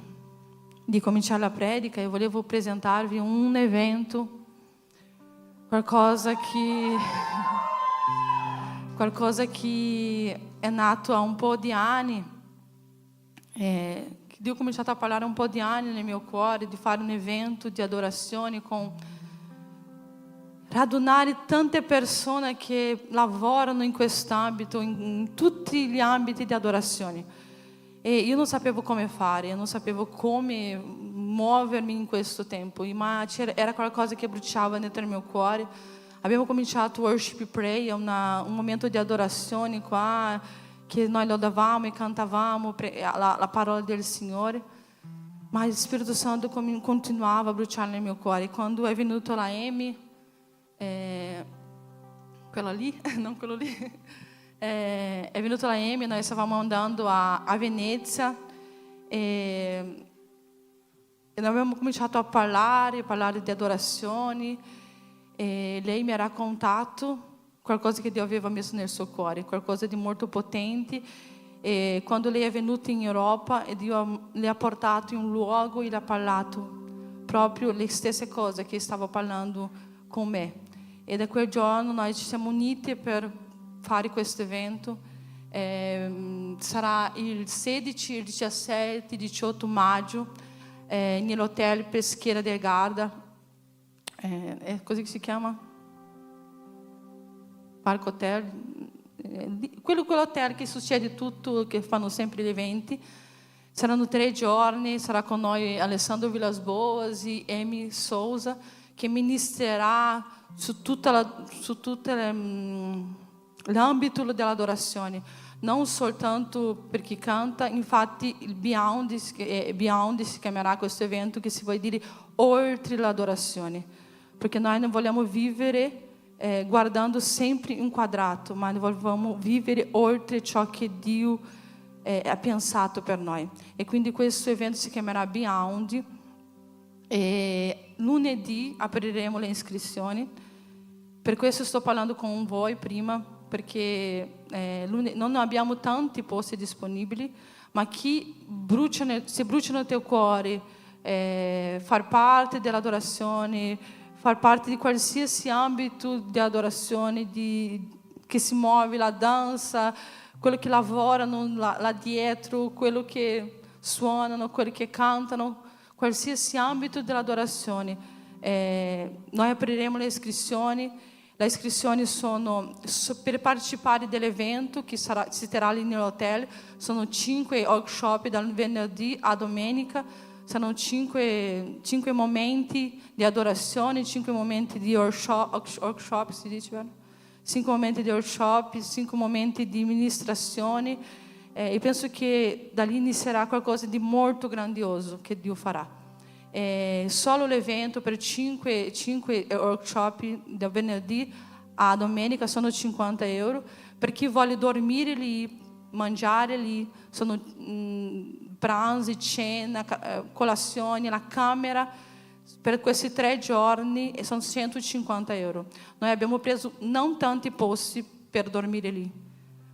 cominciare la predica, eu volevo apresentar-vi um evento, qualcosa que è nato há po' di anni. Dio ha cominciato a parlare un po' di anni nel mio cuore di fare un evento di adorazione con radunare tante persone che lavorano in quest'ambito, in tutti gli ambiti di adorazione. E io non sapevo come fare, io non sapevo come muovermi in questo tempo, ma era qualcosa che bruciava dentro il mio cuore. Abbiamo cominciato Worship Pray, un momento di adorazione qua, che noi lodavamo e cantavamo la parola del Signore, ma il Spirito Santo continuava a bruciare nel mio cuore. Quando è venuto la Amy, quella lì, non quello lì, è venuta la Amy, noi stavamo andando a Venezia e noi abbiamo cominciato a parlare di adorazione e lei mi ha raccontato qualcosa che Dio aveva messo nel suo cuore, qualcosa di molto potente. E quando lei è venuta in Europa, Dio le ha portato in un luogo e le ha parlato proprio le stesse cose che stava parlando con me. E da quel giorno noi ci siamo uniti per fare questo evento. Sarà il 16, il 17, 18 maggio nell'hotel Peschiera del Garda. È così che si chiama? Parco Hotel, quell'hotel che succede tutto, che fanno sempre gli eventi. Saranno 3 giorni, sarà con noi Alessandro Vilas Boas e Amy Souza, che ministrerà su tutto l'ambito dell'adorazione, non soltanto per chi canta. Infatti il Beyond si chiamerà questo evento, che si vuol dire oltre l'adorazione, perché noi non vogliamo vivere guardando sempre inquadrato, ma vogliamo vivere oltre ciò che Dio ha pensato per noi. E quindi questo evento si chiamerà Beyond. E lunedì apriremo le iscrizioni. Per questo sto parlando con voi prima, perché non abbiamo tanti posti disponibili, ma chi se brucia nel tuo cuore far parte dell'adorazione, far parte di qualsiasi ambito di adorazione, che si muove, la danza, quello che lavorano là dietro, quello che suonano, quelli che cantano, qualsiasi ambito dell'adorazione. Noi apriremo le iscrizioni. Le iscrizioni sono per partecipare dell'evento che si terrà lì nell'hotel. Sono 5 workshop dal venerdì a domenica. Saranno 5 momenti di adorazione, 5 momenti di workshop, si dice, vero? 5 momenti di workshop, 5 momenti di ministrazione. E penso che da lì inizierà qualcosa di molto grandioso che Dio farà. Solo l'evento per 5 workshop da venerdì a domenica sono €50. Per chi vuole dormire lì, mangiare lì, sono pranzi, cena, colazione, la camera per questi 3 giorni e sono €150. Noi abbiamo preso non tanti posti per dormire lì,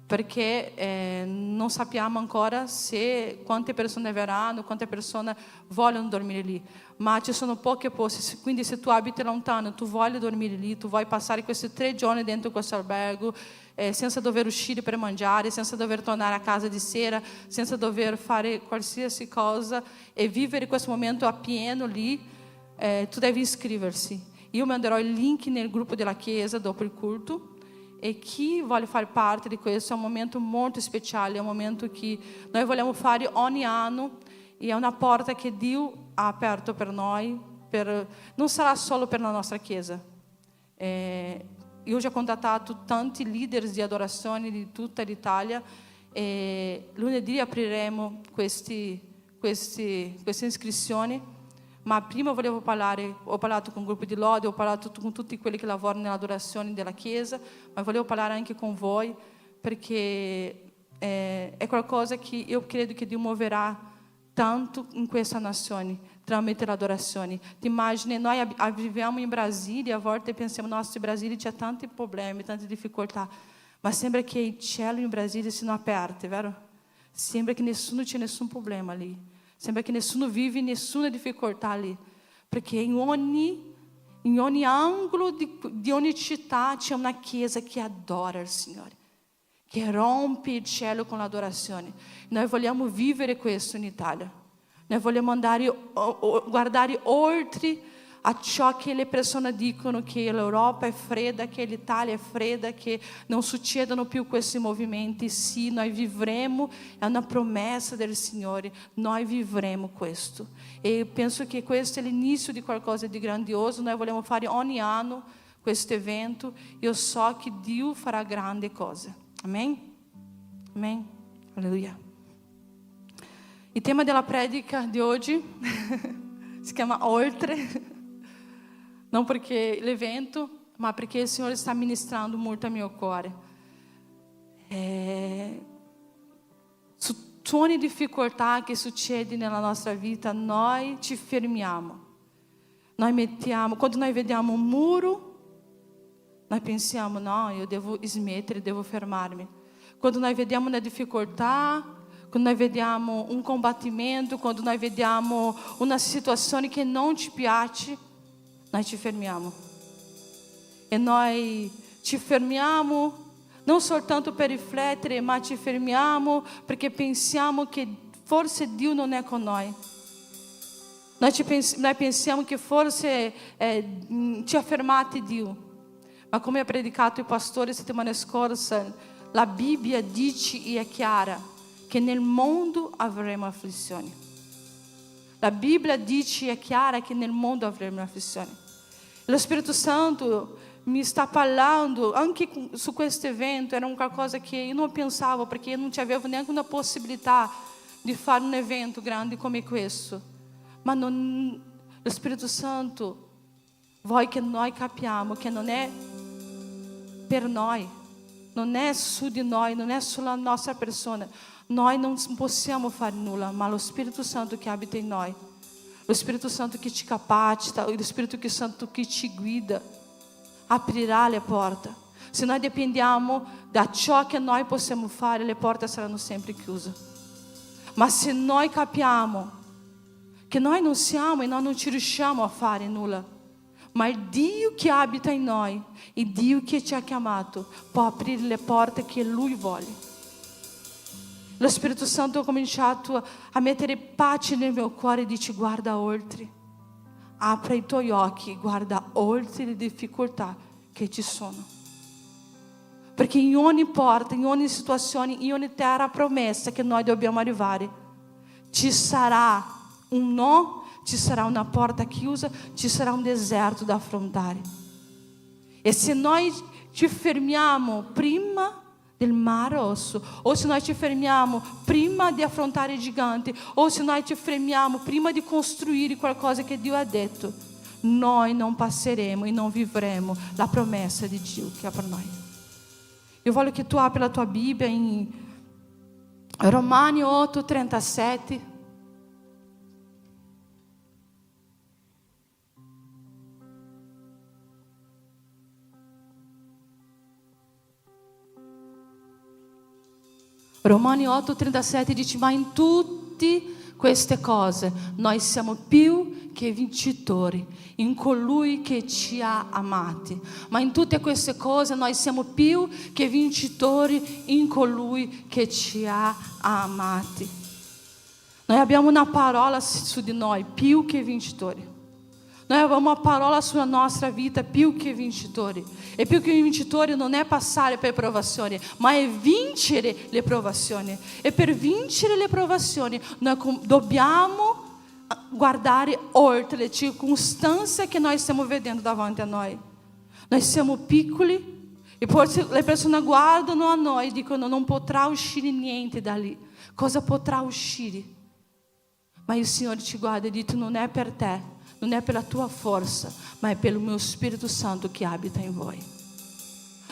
perché non sappiamo ancora se quante persone verranno, quante persone vogliono dormire lì, ma ci sono pochi posti, quindi se tu abiti lontano, tu vuoi dormire lì, tu vuoi passare questi 3 giorni dentro questo albergo, senza dover uscire per mangiare, senza dover tornare a casa di sera, senza dover fare qualsiasi cosa e vivere questo momento appieno lì, tu devi iscriversi. Io manderò il link nel gruppo della chiesa dopo il culto. E chi vuole fare parte di questo è un momento molto speciale, è un momento che noi vogliamo fare ogni anno e è una porta che Dio ha aperto per noi, non sarà solo per la nostra chiesa. Io ho già contattato tanti leader di adorazione di tutta l'Italia e lunedì apriremo queste iscrizioni. Ma prima ho parlato con il gruppo di lode, ho parlato con tutti quelli che lavorano nell'adorazione della Chiesa, ma volevo parlare anche con voi, perché è qualcosa che io credo che Dio muoverà tanto in questa nazione, tramite l'adorazione. Ti immagini, noi viviamo in Brasile, a volte pensiamo, nossa, in Brasile c'è tanti problemi, tante difficoltà, ma sembra che i cieli in Brasile siano aperti, vero? Sembra che c'è nessun problema lì. Sembra che nessuno vive nessuna difficoltà lì, perché in ogni angolo di ogni città c'è una chiesa che adora il Signore, che rompe il cielo con l'adorazione. Noi vogliamo vivere questo in Italia. Noi vogliamo guardare oltre a ciò che le persone dicono, che l'Europa è fredda, che l'Italia è fredda, che non succedono più questi movimenti. Sì, noi vivremo, è una promessa del Signore, noi vivremo questo. E penso che questo è l'inizio di qualcosa di grandioso. Noi vogliamo fare ogni anno questo evento. Io so che Dio farà grandi cose. Amém? Amém? Alleluia. Il tema della predica di oggi si chiama Oltre. Non perché l'evento, ma perché il Signore sta ministrando molto al mio cuore. Su ogni difficoltà che succede nella nostra vita, noi ci fermiamo. Quando noi vediamo un muro, noi pensiamo, no, io devo smettere, devo fermarmi. Quando noi vediamo una difficoltà, quando noi vediamo un combattimento, quando noi vediamo una situazione che non ci piace, noi ci fermiamo. E noi ci fermiamo non soltanto per riflettere, ma ci fermiamo perché pensiamo che forse Dio non è con noi. Noi pensiamo che forse ci ha fermati Dio. Ma come ha predicato il pastore settimana scorsa, la Bibbia dice e è chiara che nel mondo avremo afflizioni. La Bibbia dice e è chiara che nel mondo avremo afflizioni. Lo Spirito Santo mi sta parlando anche su questo evento. Era qualcosa che io non pensavo, perché io non avevo neanche una possibilità di fare un evento grande come questo. Ma lo Spirito Santo vuole che noi capiamo che non è per noi, non è su di noi, non è sulla nostra persona. Noi non possiamo fare nulla, ma lo Spirito Santo che abita in noi. Lo Spirito Santo che ci capacita, lo Spirito Santo che ci guida, aprirà le porte. Se noi dipendiamo da ciò che noi possiamo fare, le porte saranno sempre chiuse. Ma se noi capiamo che noi non siamo e noi non ci riusciamo a fare nulla, ma il Dio che abita in noi, il Dio che ci ha chiamato, può aprire le porte che Lui vuole. Lo Spirito Santo ha cominciato a mettere pace nel mio cuore e dice: guarda oltre, apri i tuoi occhi, guarda oltre le difficoltà che ci sono. Perché in ogni porta, in ogni situazione, in ogni terra promessa che noi dobbiamo arrivare, ci sarà un no, ci sarà una porta chiusa, ci sarà un deserto da affrontare. E se noi ci fermiamo prima del Mar Rosso, ou se nós te fermiamo prima di affrontare i giganti, ou se nós te fermiamo prima di costruire qualcosa che Dio ha detto, noi non passeremo e non vivremo la promessa di Dio che ha per noi. Io voglio che tu apri la tua Bibbia in Romani 8:37. Romani 8,37 dice: ma in tutte queste cose noi siamo più che vincitori in colui che ci ha amati. Ma in tutte queste cose noi siamo più che vincitori in colui che ci ha amati. Noi abbiamo una parola su di noi, più che vincitori. Noi abbiamo uma parola sulla nostra vita, più che vincitori. E più che vincitori non è passare per provazioni, ma è vincere le provazioni. E per vincere le provazioni noi dobbiamo guardare oltre le circostanze che noi stiamo vedendo davanti a noi. Noi siamo piccoli e forse le persone guardano a noi e dicono: non potrà uscire niente da lì. Cosa potrà uscire? Ma il Signore ci guarda e dice: non è per te, non è per la tua forza, ma è per il mio Spirito Santo che abita in voi.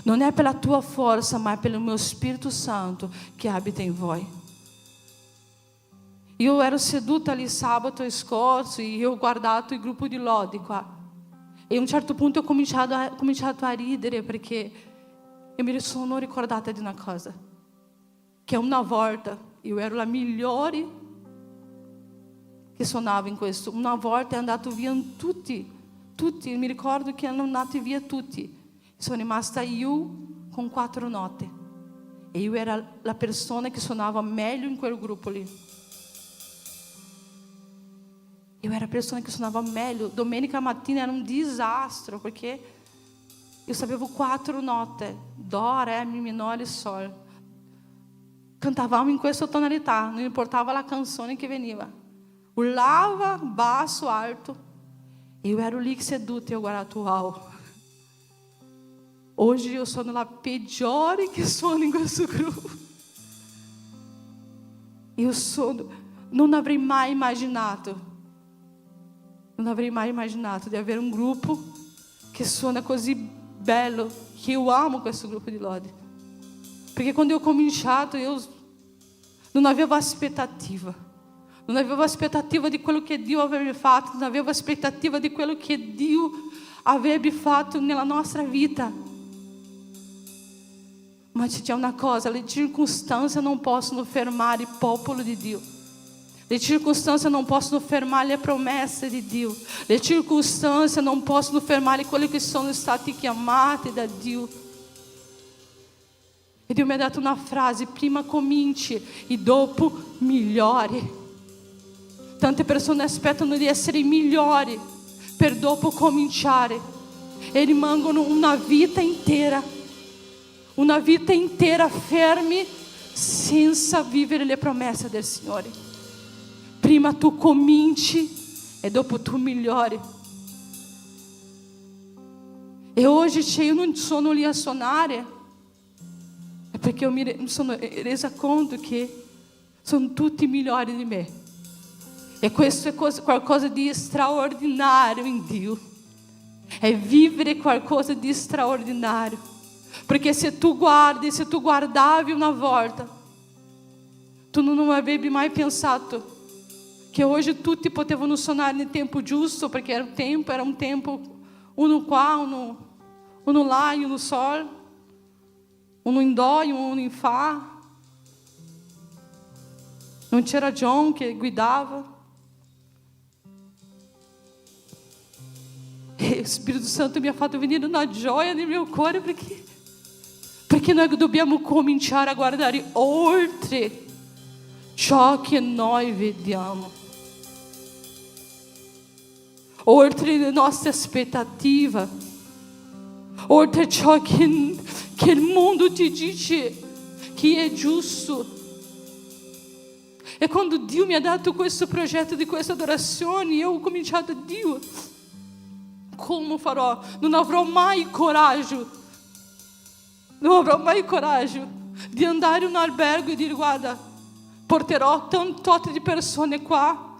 Non è per la tua forza, ma è per il mio Spirito Santo che abita in voi. Io ero seduta lì sabato scorso e ho guardato il gruppo di Lodi qua. E a un certo punto ho cominciato a ridere perché io mi sono ricordata di una cosa. Che una volta io ero la migliore che suonava in questo. Una volta è andato via tutti, mi ricordo che hanno andato via tutti. Sono rimasta io con 4 note. E io era la persona che suonava meglio in quel gruppo lì. Io era la persona che suonava meglio. Domenica mattina era un disastro perché io sapevo 4 note: Dó, Ré, Mi minore e Sol. Cantavamo in questa tonalità, non importava la canzone che veniva. Urlava, basso, alto. E eu ero lì seduta e eu guardato: uau. Hoje eu sono la peggiore che suona in questo gruppo. Eu sono, non avrei mai immaginato di avere un gruppo che suona così bello, che eu amo questo gruppo di Lodi. Perché quando eu cominciato eu non avevo aspettativa. Non avevo aspettativa di quello che Dio avrebbe fatto, non avevo aspettativa di quello che Dio avrebbe fatto nella nostra vita. Ma c'è una cosa: le circostanze non possono fermare il popolo di Dio. Le circostanze non possono fermare le promesse di Dio. Le circostanze non possono fermare quelli che sono stati chiamati da Dio. E Dio mi ha dato una frase: prima cominci e dopo migliori. Tante persone aspettano di essere migliori per dopo cominciare e rimangono una vita intera fermi senza vivere le promesse del Signore. Prima tu cominci e dopo tu migliori. E hoje io non sono lì a suonare perché eu mi sono resa conto che sono tutti migliori di me. E questo è qualcosa di straordinario in Dio. È vivere qualcosa di straordinario. Perché se tu guardavi una volta, tu non avevi mai pensato che hoje tutti potevano suonare nel tempo giusto, perché era un tempo uno qua, uno lá e uno sol, uno in dó e uno in fá. Non c'era John che guidava. E o Spirito Santo mi ha fatto venire una gioia nel mio cuore perché noi dobbiamo cominciare a guardare oltre ciò che noi vediamo, oltre le nostre aspettative, oltre ciò che il mondo ti dice che è giusto. E quando Dio mi ha dato questo progetto di questa adorazione, io ho cominciato a Dio, come farò? Non avrò mai coraggio di andare in un albergo e dire: guarda, porterò tanto di persone qua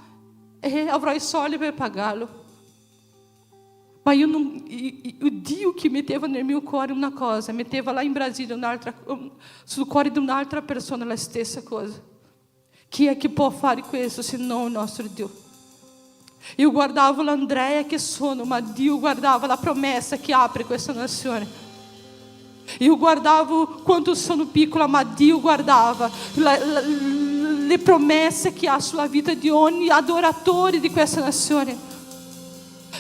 e avrò i soldi per pagarlo. Ma io non, o Dio che metteva nel mio cuore una cosa, metteva là in Brasile sul cuore di un'altra persona la stessa cosa. Chi è che può fare questo se non il nostro Dio? Io guardavo l'Andrea che sono, ma Dio guardava la promessa che apre questa nazione. Io guardavo quanto sono piccola, ma Dio guardava le promesse che ha sulla vita di ogni adoratore di questa nazione.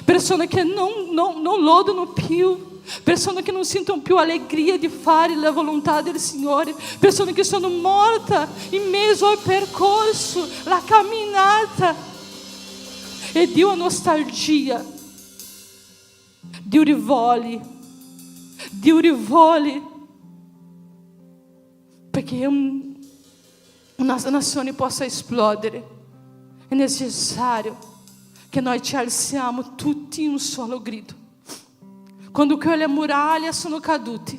Persone che non lodano più, persone che non sentono più allegria di fare la volontà del Signore, persone che sono morte in mezzo al percorso, la camminata. E Dio ha nostalgia. Dio rivoli perché una nazione possa esplodere. È necessario che noi ci alziamo tutti in un solo grido. Quando quelle muraglie sono cadute,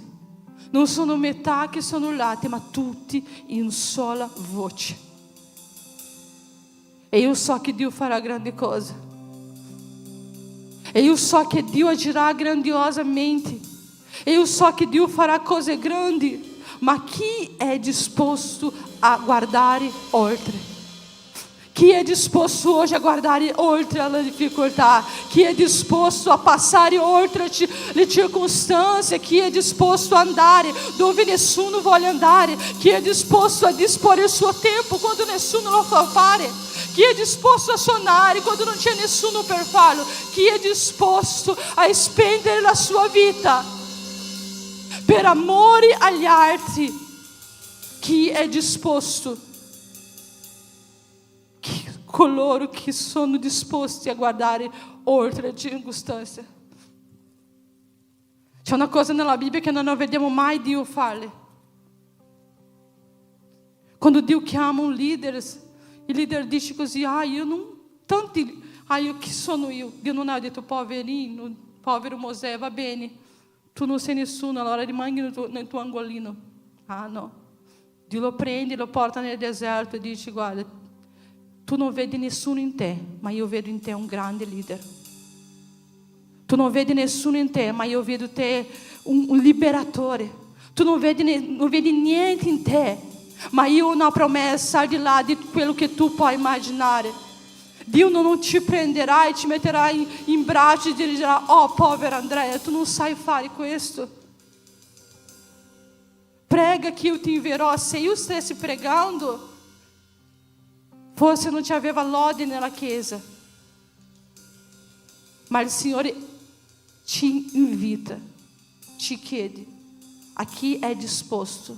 non sono metà che sono late, ma tutti in sola voce. E io so che Dio farà grandi cose. E io so che Dio agirà grandiosamente. E io so che Dio farà cose grandi. Ma chi è disposto a guardare oltre? Chi è disposto oggi a guardare oltre alla difficoltà? Chi è disposto a passare oltre le circostanze? Chi è disposto a andare dove nessuno vuole andare? Chi è disposto a disporre il suo tempo quando nessuno lo fa fare? Chi è disposto a suonare quando non c'è nessuno per farlo? Chi è disposto a spendere la sua vita per amore agli altri? Chi è disposto? Coloro che sono disposti a guardare oltre le circostanze. C'è una cosa nella Bibbia che noi non vediamo mai Dio fare. Quando Dio chiama un leader, il leader dice così: io chi sono io? Dio non ha detto poverino, povero Mosè, va bene, tu non sei nessuno, allora rimani nel tuo angolino. No. Dio lo prende, lo porta nel deserto e dice: guarda, tu non vedi nessuno in te, ma io vedo in te un grande leader. Tu non vedi nessuno in te, ma io vedo in te un liberatore. Tu non vedi niente in te, ma io ho una promessa al di là di quello che tu puoi immaginare. Dio non ti prenderà e ti metterà in braccio e dirà: oh, povera Andrea, tu non sai fare questo. Prega che io ti invierò. Se io stessi pregando, forse non ci aveva lode nella chiesa, ma il Signore ci invita, ci chiede a chi è disposto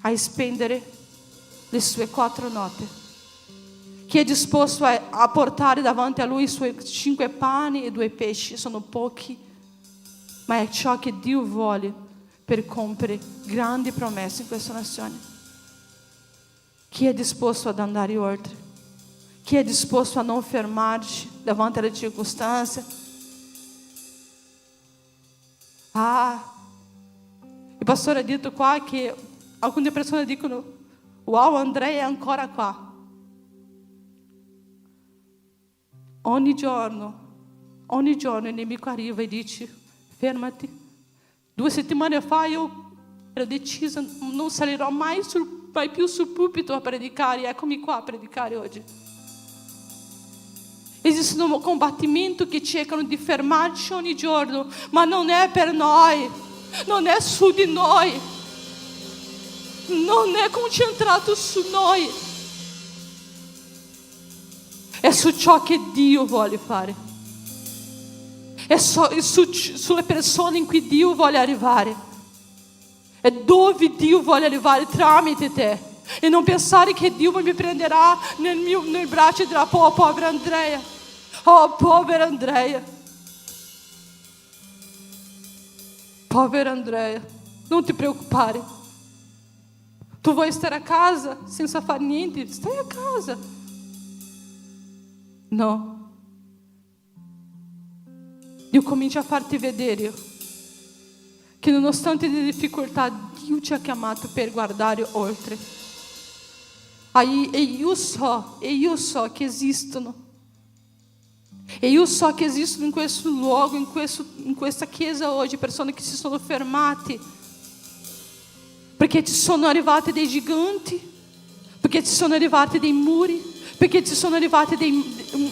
a spendere le sue 4 note, chi è disposto a portare davanti a Lui i suoi 5 pani e 2 pesci. Sono pochi, ma è ciò che Dio vuole per compiere grandi promesse in questa nazione. Chi è disposto ad andare oltre? Chi è disposto a non fermarci davanti alle circostanze? Il pastore ha detto qua che alcune persone dicono: wow, Andrea è ancora qua. Ogni giorno il nemico arriva e dice: fermati. 2 settimane fa io ero decisa, non salirò mai più sul pulpito a predicare. Eccomi qua a predicare oggi. Esiste un combattimento che cercano di fermarci ogni giorno, ma non è per noi, non è su di noi, non è concentrato su noi, è su ciò che Dio vuole fare, è sulle persone in cui Dio vuole arrivare, è dove Dio vuole arrivare tramite te. E non pensare che Dio mi prenderà nel braccio e dirà: oh, povera Andrea, oh, povera Andrea, povera Andrea, non ti preoccupare, tu vuoi stare a casa senza fare niente, stai a casa. No, Dio comincia a farti vedere che nonostante le difficoltà Dio ti ha chiamato per guardare oltre. E io so che esistono. E io so che esistono in questo luogo, in questa chiesa oggi, persone che si sono fermate perché ci sono arrivati dei giganti, perché ci sono arrivati dei muri, perché ci sono arrivati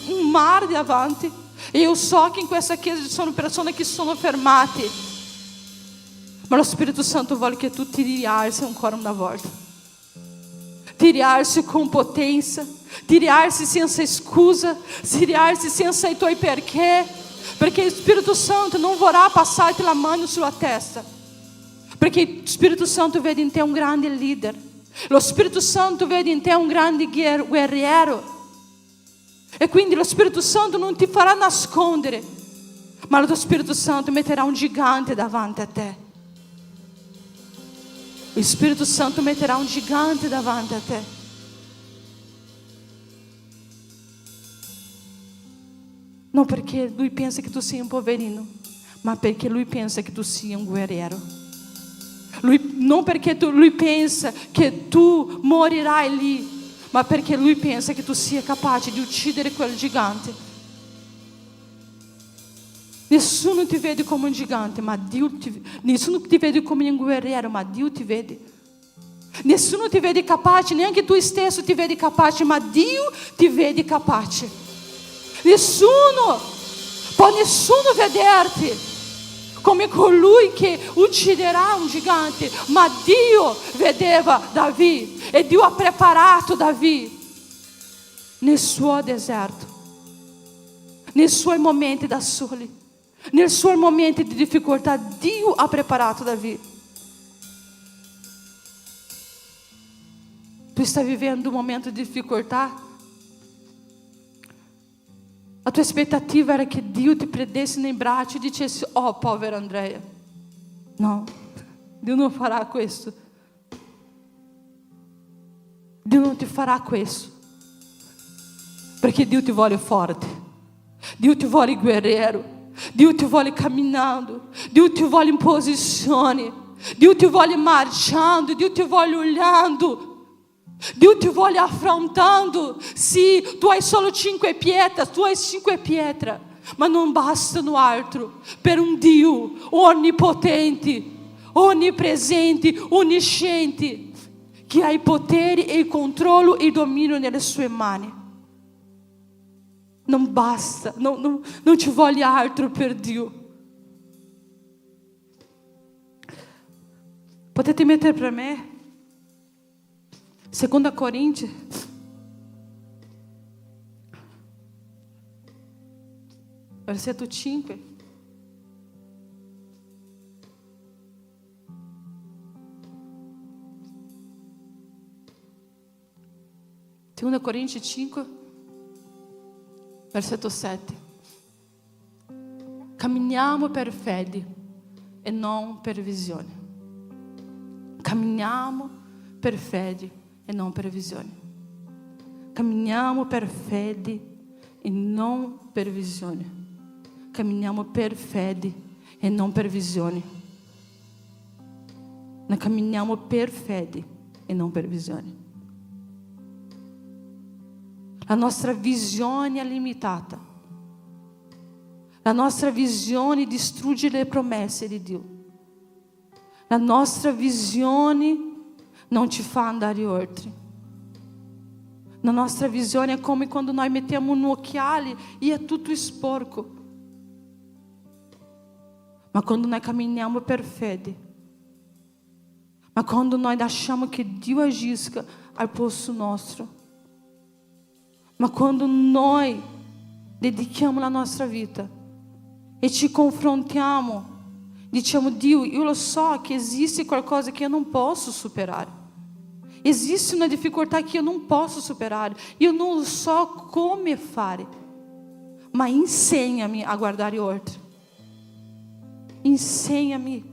un mare davanti. E io so che in questa chiesa ci sono persone che si sono fermate, Ma lo Spirito Santo vuole che tu ti rialzi ancora una volta. Ti rialzi con potenza, ti rialzi senza scusa, ti rialzi senza i tuoi perché, perché il Spirito Santo non vorrà passarti la mano sulla testa, perché il Spirito Santo vede in te un grande leader, lo Spirito Santo vede in te un grande guerriero, e quindi lo Spirito Santo non ti farà nascondere, ma lo Spirito Santo metterà un gigante davanti a te. O Spirito Santo metterà un gigante davanti a te. Non perché lui pensa che tu sia un poverino, ma perché lui pensa che tu sia un guerriero. Non perché lui pensa che tu morirai lì, ma perché lui pensa che tu sia capace di uccidere quel gigante. Nessuno ti vede come un gigante, ma nessuno ti vede come un guerriero, ma Dio ti vede. Nessuno ti vede capace, neanche tu stesso ti vedi capace, ma Dio ti vede capace. Nessuno può vederti come colui che ucciderà un gigante, ma Dio vedeva Davi e Dio ha preparato Davi nel suo deserto, nei suoi momenti da soli, nei suoi momenti di difficoltà. Dio ha preparato Davi. Tu stai vivendo un momento di difficoltà? La tua aspettativa era che Dio ti prendesse nei bracci e dicesse: oh, povera Andrea. No, Dio non farà questo. Dio non ti farà questo, perché Dio ti vuole forte, Dio ti vuole guerriero, Dio ti vuole camminando, Dio ti vuole in posizione, Dio ti vuole marciando, Dio ti vuole olhando, Dio ti vuole affrontando. Sì, tu hai solo 5 pietre, ma non bastano altro per un Dio onnipotente, onnipresente, onnisciente, che ha il potere e il controllo e il dominio nelle sue mani. Non basta, non ci vuole altro per Dio. Potete mettere per me 2 Corinzi, versetto 5. Seconda Corinzi 5, versetto 7. Camminiamo per fede e non per visione. Camminiamo per fede e non per visione. Camminiamo per fede e non per visione. Camminiamo per fede e non per visione. Noi camminiamo per fede e non per visione. La nostra visione è limitata. La nostra visione distrugge le promesse di Dio. La nostra visione non ci fa andare oltre. La nostra visione è come quando noi mettiamo un occhiale e è tutto sporco. Ma quando noi camminiamo per fede, ma quando noi lasciamo che Dio agisca al posto nostro, ma quando noi dedichiamo la nostra vita e ci confrontiamo, diciamo: Dio, io lo so che esiste qualcosa che eu não posso superare. Existe uma dificuldade que eu não posso superar. Eu não so come fare. Ma insegna-me a guardare oltre. Insegna-me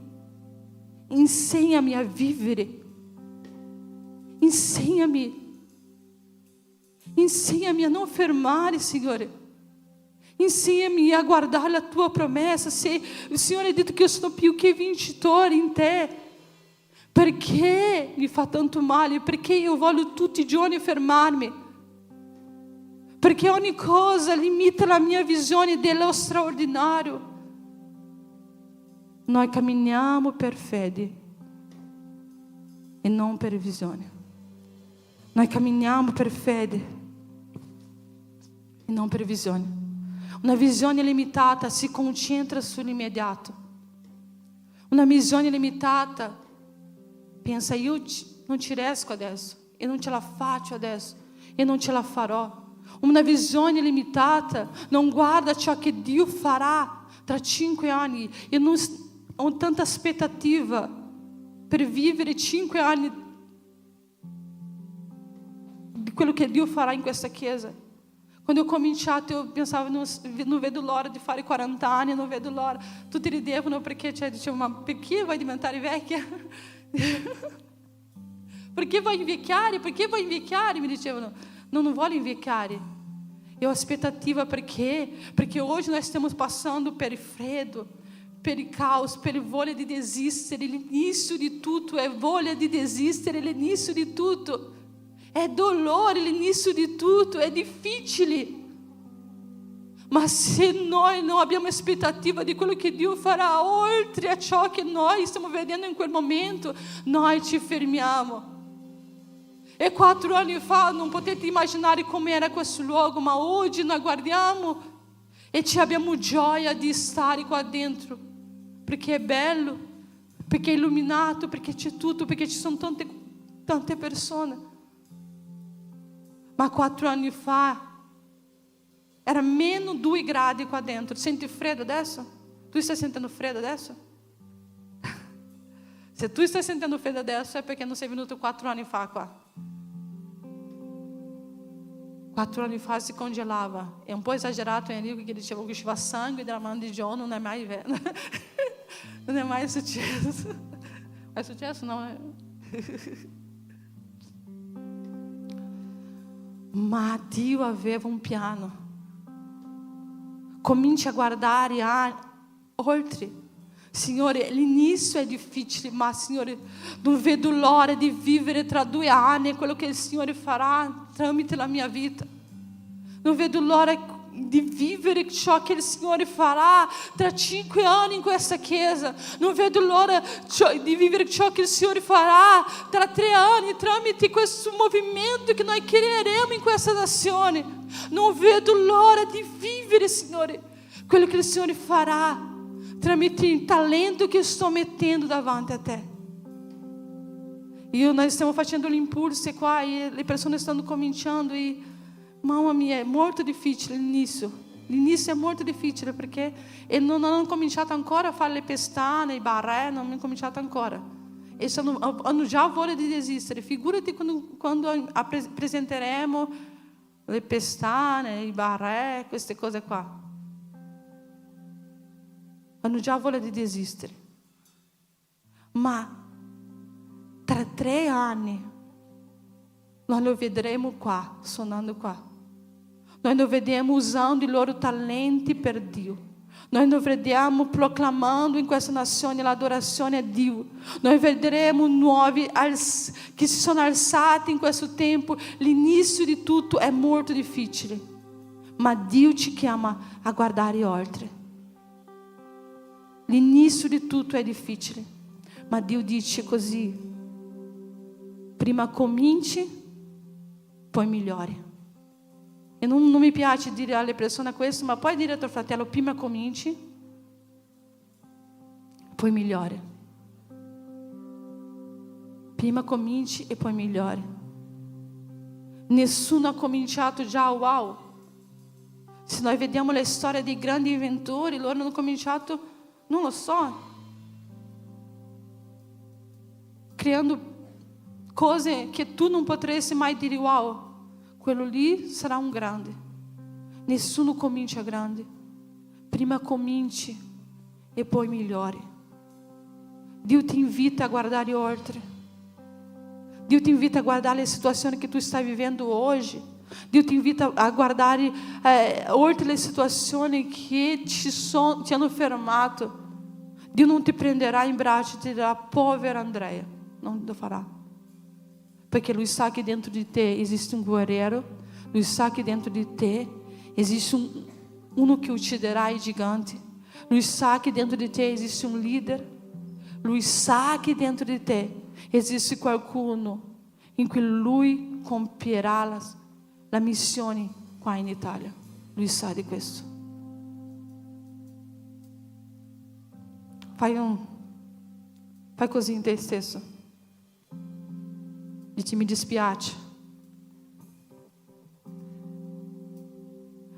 a vivere. Insegna-me a não fermare, Signore. Insegna-me a guardare la tua promessa. Se il Signore ha detto che io sono più che vincitore in te, perché mi fa tanto male? Perché io voglio tutti i giorni fermarmi? Perché ogni cosa limita la mia visione dello straordinario. Noi camminiamo per fede e non per visione. Noi camminiamo per fede e non per visione. Una visione limitata si concentra sull'immediato. Una missione limitata pensa, io non ci riesco adesso, e non ce la faccio adesso, e non ce la farò. Una visione limitata non guarda ciò che Dio farà tra 5 anni. Io non ho tanta aspettativa per vivere 5 anni di quello che Dio farà in questa chiesa. Quando ho cominciato io pensavo, non vedo l'ora di fare 40 anni, non vedo l'ora. Tutti ridevano perché, dicevo, ma perché vuoi diventare vecchia? Perché vuoi invecchiare? Perché vuoi invecchiare? Mi dicevano, non voglio invecchiare. E ho aspettativa perché hoje nós stiamo passando per il freddo, per il caos, per il voglia di desistere. L'inizio di tutto è voglia di desistere, l'inizio di tutto è dolore, l'inizio di tutto è difficile. Ma se noi non abbiamo aspettativa di quello che Dio farà oltre a ciò che noi stiamo vedendo in quel momento, noi ci fermiamo. E 4 anni fa non potete immaginare come era questo luogo, ma oggi noi guardiamo e ci abbiamo gioia di stare qua dentro, perché è bello, perché è illuminato, perché c'è tutto, perché ci sono tante persone. Ma 4 anni fa era meno 2 gradi qua dentro. Senti freddo adesso? Tu stai sentendo freddo adesso? Se tu stai sentendo freddo adesso è perché non sei venuto 4 anni fa qua. 4 anni fa si congelava. È un po' esagerato Enrico che diceva che usciva sangue dalla mano di John, non è mai vero. Non è mai successo. È successo? No. Ma Dio aveva un piano. Cominci a guardare oltre. Signore, l'inizio è difficile, ma Signore, non vedo l'ora di vivere tra 2 anni quello che il Signore farà tramite la mia vita. Non vedo l'ora di vivere ciò che il Signore farà tra 5 anni in questa chiesa. Non vedo l'ora di vivere ciò che il Signore farà tra 3 anni tramite questo movimento che noi creeremo in questa nazione. Non vedo l'ora di vivere, Signore, quello che il Signore farà tramite il talento che sto mettendo davanti a te. Nós stiamo facendo l'impulso qua e le persone stanno cominciando e mamma mia, è molto difficile l'inizio. L'inizio è molto difficile perché non hanno cominciato ancora a fare le pestane, i barré, non hanno cominciato ancora. E hanno già voglia di desistere. Figurati quando presenteremo le pestane, i barré, queste cose qua. Hanno già voglia di desistere. Ma tra 3 anni noi lo vedremo qua, suonando qua. Noi lo vedremo usando i loro talenti per Dio. Noi lo vediamo proclamando in questa nazione l'adorazione a Dio. Noi vedremo nuovi che si sono alzati in questo tempo. L'inizio di tutto è molto difficile, ma Dio ci chiama a guardare oltre. L'inizio di tutto è difficile, ma Dio dice così: prima cominci, poi migliori. E non mi piace dire alle persone questo, ma puoi dire al tuo fratello: prima cominci, poi migliori. Prima cominci e poi migliori. Nessuno ha cominciato già wow. Se noi vediamo la storia dei grandi inventori, loro hanno cominciato, non lo so, creando cose che tu non potresti mai dire wow. Quello lì sarà un grande. Nessuno comincia grande. Prima cominci e poi migliori. Dio ti invita a guardare oltre. Dio ti invita a guardare le situazioni che tu stai vivendo oggi. Dio ti invita a guardare oltre le situazioni che ti hanno fermato. Dio non ti prenderà in braccio e ti dirà: povera Andrea. Non lo farà. Perché Lui sa che dentro di te esiste un guerriero. Lui sa che dentro di te esiste uno che ucciderà i giganti. Lui sa che dentro di te esiste un leader. Lui sa che dentro di te esiste qualcuno in cui Lui compierà la missione qua in Italia. Lui sa di questo. Fai Fai così in te stesso. Dici mi dispiace,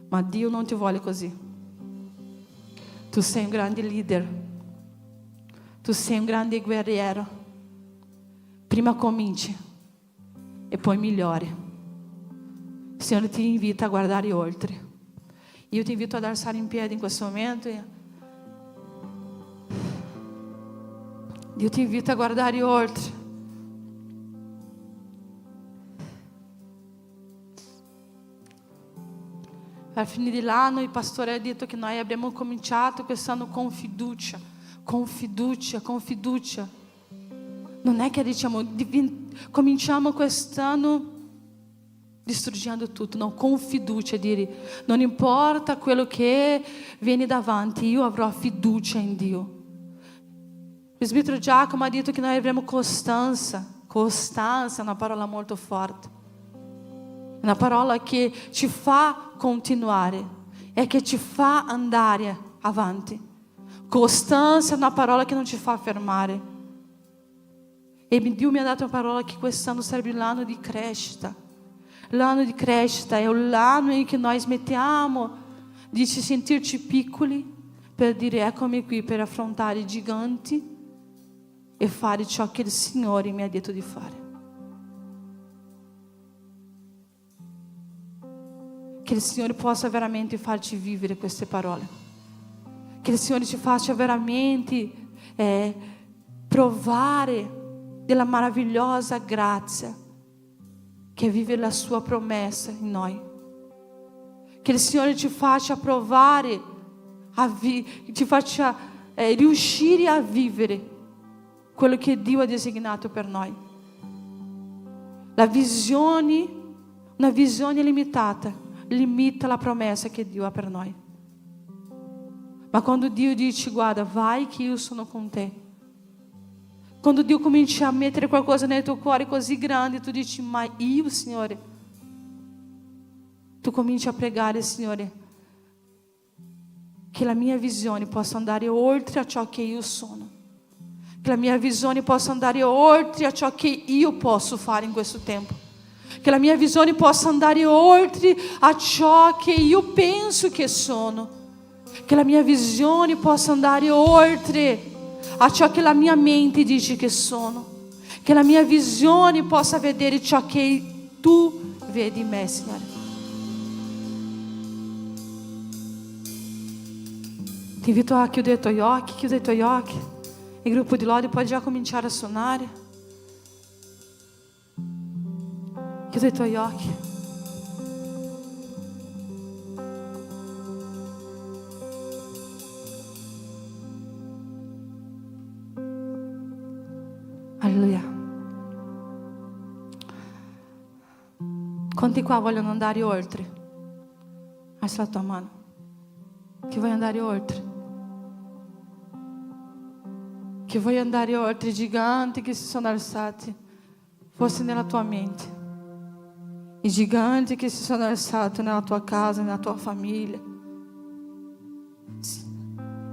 ma Dio non ti vuole così. Tu sei un grande leader, tu sei un grande guerriero. Prima cominci e poi migliori. Il Signore ti invita a guardare oltre. Io ti invito ad alzare in piedi in questo momento. Dio ti invita a guardare oltre. Alla fine dell'anno il pastore ha detto che noi abbiamo cominciato quest'anno con fiducia, con fiducia, con fiducia. Non è che diciamo cominciamo quest'anno distruggendo tutto, no, con fiducia, dire non importa quello che viene davanti, io avrò fiducia in Dio. Il presbítero Giacomo ha detto che noi avremo costanza. Costanza è una parola molto forte, è una parola che ci fa continuare, è che ci fa andare avanti. Costanza è una parola che non ci fa fermare. E Dio mi ha dato una parola che quest'anno sarebbe l'anno di crescita. L'anno di crescita è l'anno in cui noi smettiamo di ci sentirci piccoli per dire eccomi qui per affrontare i giganti e fare ciò che il Signore mi ha detto di fare. Che il Signore possa veramente farci vivere queste parole. Che il Signore ci faccia veramente provare della maravilhosa grazia che è vivere la sua promessa in noi. Che il Signore ci faccia provare, ci faccia riuscire a vivere quello che Dio ha designato per noi. La visione, una visione limitata, limita la promessa che Dio ha per noi. Ma quando Dio dice guarda, vai che io sono con te. Quando Dio comincia a mettere qualcosa nel tuo cuore così grande, tu dici, ma io, Signore? Tu cominci a pregare, Signore, che la mia visione possa andare oltre a ciò che io sono. Che la mia visione possa andare oltre a ciò che io posso fare in questo tempo. Che la mia visione possa andare oltre a ciò che io penso che sono. Che la mia visione possa andare oltre a ciò che la mia mente dice che sono. Che la mia visione possa vedere ciò che tu vedi in me, Signore. Ti invito a chiudere i tuoi occhi, chiudere i tuoi occhi. Il gruppo di lode pode già cominciare a suonare. Chiudere i tuoi occhi. Alleluia. Quanti qua vogliono andare oltre? Alza la tua mano. Che vuoi andare oltre? Che vuoi andare oltre i giganti che si sono alzati, forse nella tua mente. I giganti che si sono alzati nella tua casa, nella tua famiglia.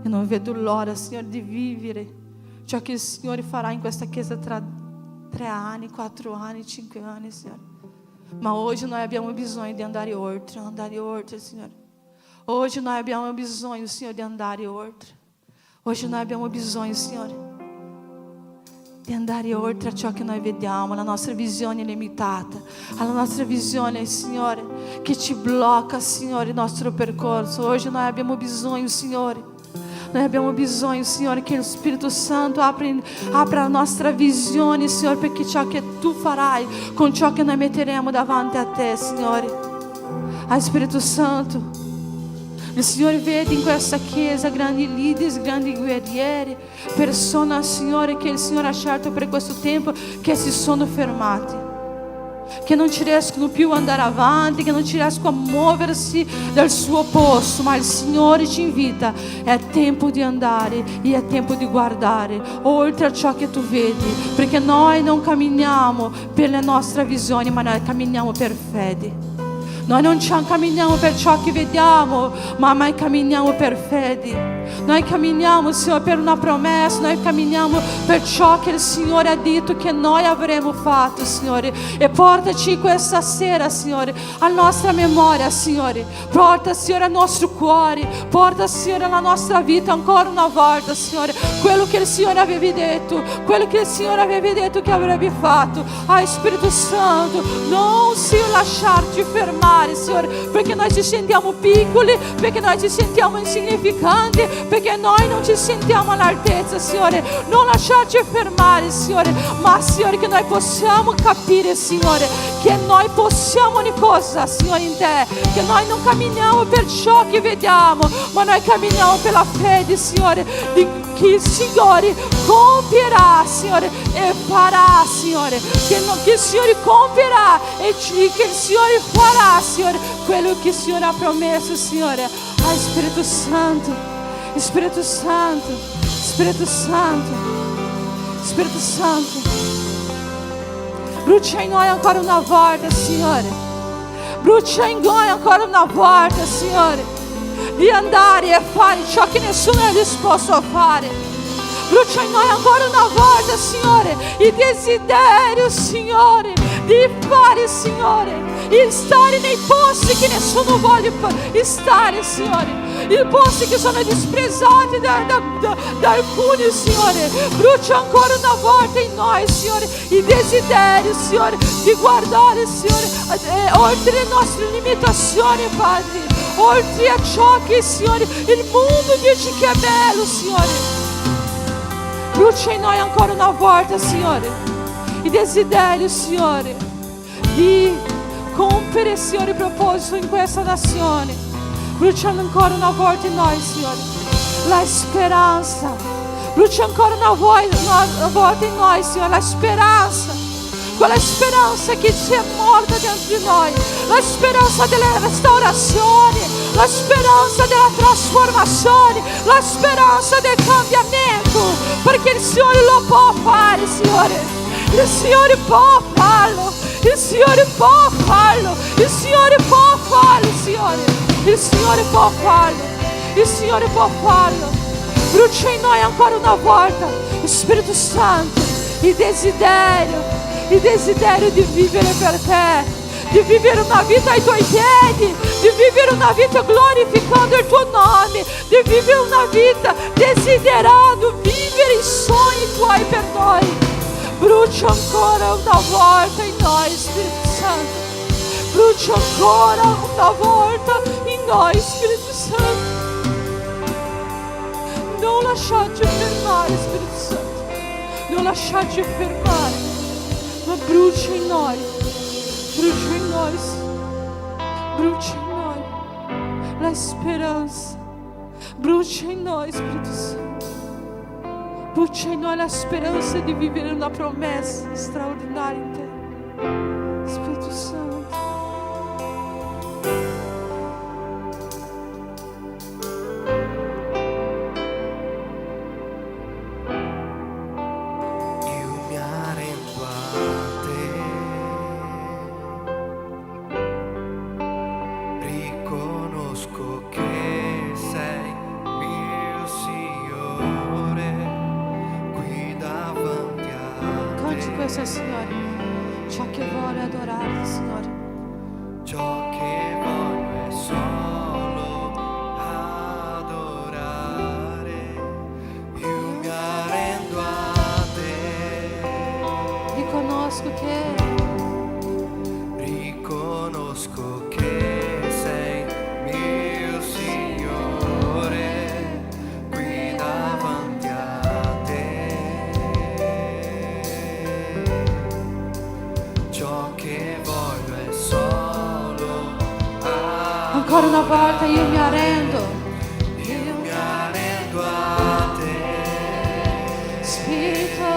Io non vedo l'ora, Signore, di vivere ciò che il Signore farà in questa chiesa tra 3 anni, 4 anni, 5 anni, Signore. Ma oggi noi abbiamo bisogno di andare oltre, Signore. Oggi noi abbiamo bisogno, Signore, di andare oltre. Oggi noi abbiamo bisogno, Signore, di andare oltre a ciò che noi vediamo, la nostra visione limitata, alla nostra visione, Signore, che ci blocca, Signore, il nostro percorso. Oggi noi abbiamo bisogno, Signore. Noi abbiamo bisogno, Signore, che lo Spirito Santo apra la nostra visione, Signore, perché ciò che tu farai con ciò che noi metteremo davanti a te, Signore. Spirito Santo, il Signore vede in questa chiesa grandi leader, grandi guerrieri, persone, Signore, che il Signore ha scelto per questo tempo, che si sono fermati, che non ci riescono più ad andare avanti, che non ci riescono a muoversi dal suo posto, ma il Signore ci invita, è tempo di andare e è tempo di guardare oltre a ciò che tu vedi, perché noi non camminiamo per la nostra visione, ma noi camminiamo per fede. Noi non camminiamo per ciò che vediamo, ma camminiamo per fede. Noi camminiamo, Signore, per una promessa, noi camminiamo per ciò che il Signore ha detto che noi avremo fatto, Signore. E portaci questa sera, Signore, a nostra memoria, Signore. Porta, Signore, al nostro cuore, porta, Signore, alla nostra vita ancora una volta, Signore, quello che il Signore aveva detto, quello che il Signore aveva detto che avrebbe fatto. Spirito Santo, non si lasciarci fermare, Signore, perché noi ci sentiamo piccoli, perché noi ci sentiamo insignificanti, perché noi non ci sentiamo all'altezza, Signore. Non lasciarci fermare, Signore, ma, Signore, che noi possiamo capire, Signore, che noi possiamo ogni cosa, Signore, in Te, che noi non camminiamo per ciò che vediamo, ma noi camminiamo per la fede, Signore, di che il Signore compierà, Signore, e farà, Signore, che il Signore compierà e che il Signore farà, Signore, quello che il Signore ha promesso, Signore. Spirito Santo, Spirito Santo, Spirito Santo, Spirito Santo, brucia in noi ancora una volta, Signore. Brucia in noi ancora una volta, Signore, di andare e fare ciò che nessuno è disposto a fare. Brucia in noi ancora una volta, Signore, il desiderio, Signore, di fare, Signore, il stare nei posti che nessuno vuole stare, Signore, i posti che sono disprezzati da alcuni, Signore. Brucia ancora una volta in noi, Signore, il desiderio, Signore, di guardare, Signore, oltre le nostre limitazioni, Padre, oltre a ciò che, Signore, il mondo dice che è bello, Signore. Brucia in noi ancora una volta, Signore, il desiderio, Signore, di compiere, Signore, il proposito in questa nazione. Bruciando ancora una volta in noi, Signore, la speranza. Brucia ancora una volta in noi, Signore, la speranza. Quella speranza che si è morta dentro di noi, la speranza della restaurazione, la speranza della trasformazione, la speranza del cambiamento, perché il Signore lo può fare, Signore. Il Signore può farlo, il Signore può farlo, il Signore può farlo, Signore. Il Signore può farlo, il Signore può farlo. Brucia in noi ancora una volta, Spirito Santo, il desiderio di vivere per Te, di vivere una vita ai Tuoi piedi, di vivere una vita glorificando il Tuo nome, di vivere una vita desiderando vivere i sogni Tuoi per noi. Brucia ancora una volta in noi, Spirito Santo. Brucia ancora una volta in noi, Spirito Santo. Non lasciarci fermare, Spirito Santo. Non lasciarci fermare, ma brucia in noi. Brucia in noi, brucia in noi la speranza. Brucia in noi, Spirito Santo. Brucia in noi la speranza di vivere una promessa straordinaria in Te, Spirito Santo. Signore, ciò che vuole adorare, Signore. Ciò che voglio è solo adorare. Io mi arrendo a Te. Riconosco che sei mio Signore, qui davanti a Te. Ciò che voglio è solo adorare. Ancora una volta io mi arrendo. Io mi arrendo a Te. Spirito,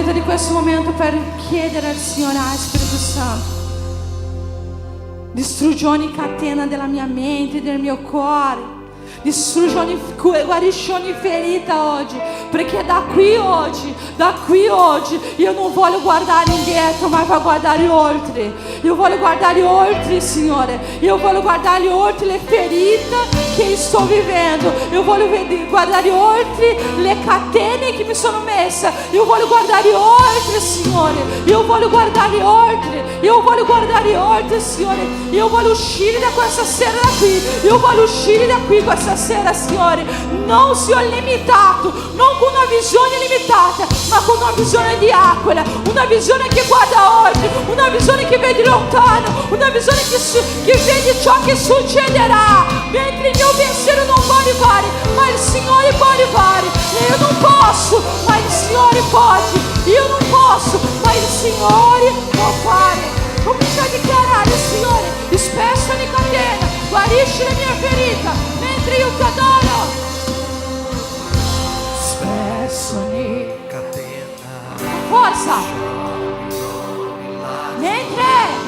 approfitta di questo momento per chiedere al Signore, Spirito Santo, distruggi ogni catena della mia mente, del mio cuore. Distruggi guarisci ogni ferita oggi, perché da qui oggi io non voglio guardare indietro, ma voglio guardare oltre. Io voglio guardare oltre, Signore. Io voglio guardare oltre le ferite che sto vivendo. Io voglio guardare oltre le catene che mi sono messe. Io voglio guardare oltre, Signore. Io voglio guardare oltre. Io voglio guardare oltre, Signore. Io voglio uscire da questa sera da qui. Io voglio uscire da qui questa sera, Signore. Non sia limitato, non con una visione limitata, ma con una visione di Aquila, una visione che guarda oltre, una visione che vede lontano, una visione che vede ciò che succederà, mentre il mio pensiero non può arrivare, ma il Signore può arrivare. Io non posso, ma il Signore pode. Io non posso, ma il Signore può fare. Comincia a dichiarare, Signore, spezza ogni catena, guarisci la mia ferita, mentre io ti adoro. Spezza ogni catena. Forza! Mentre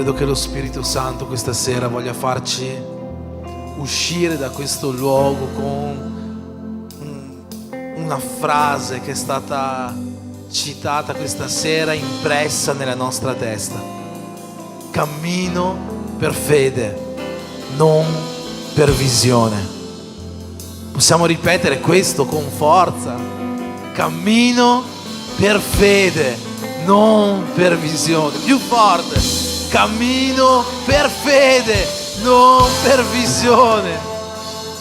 Credo che lo Spirito Santo questa sera voglia farci uscire da questo luogo con una frase che è stata citata questa sera, impressa nella nostra testa. Cammino per fede, non per visione. Possiamo ripetere questo con forza. Cammino per fede, non per visione. Più forte. Cammino per fede, non per visione.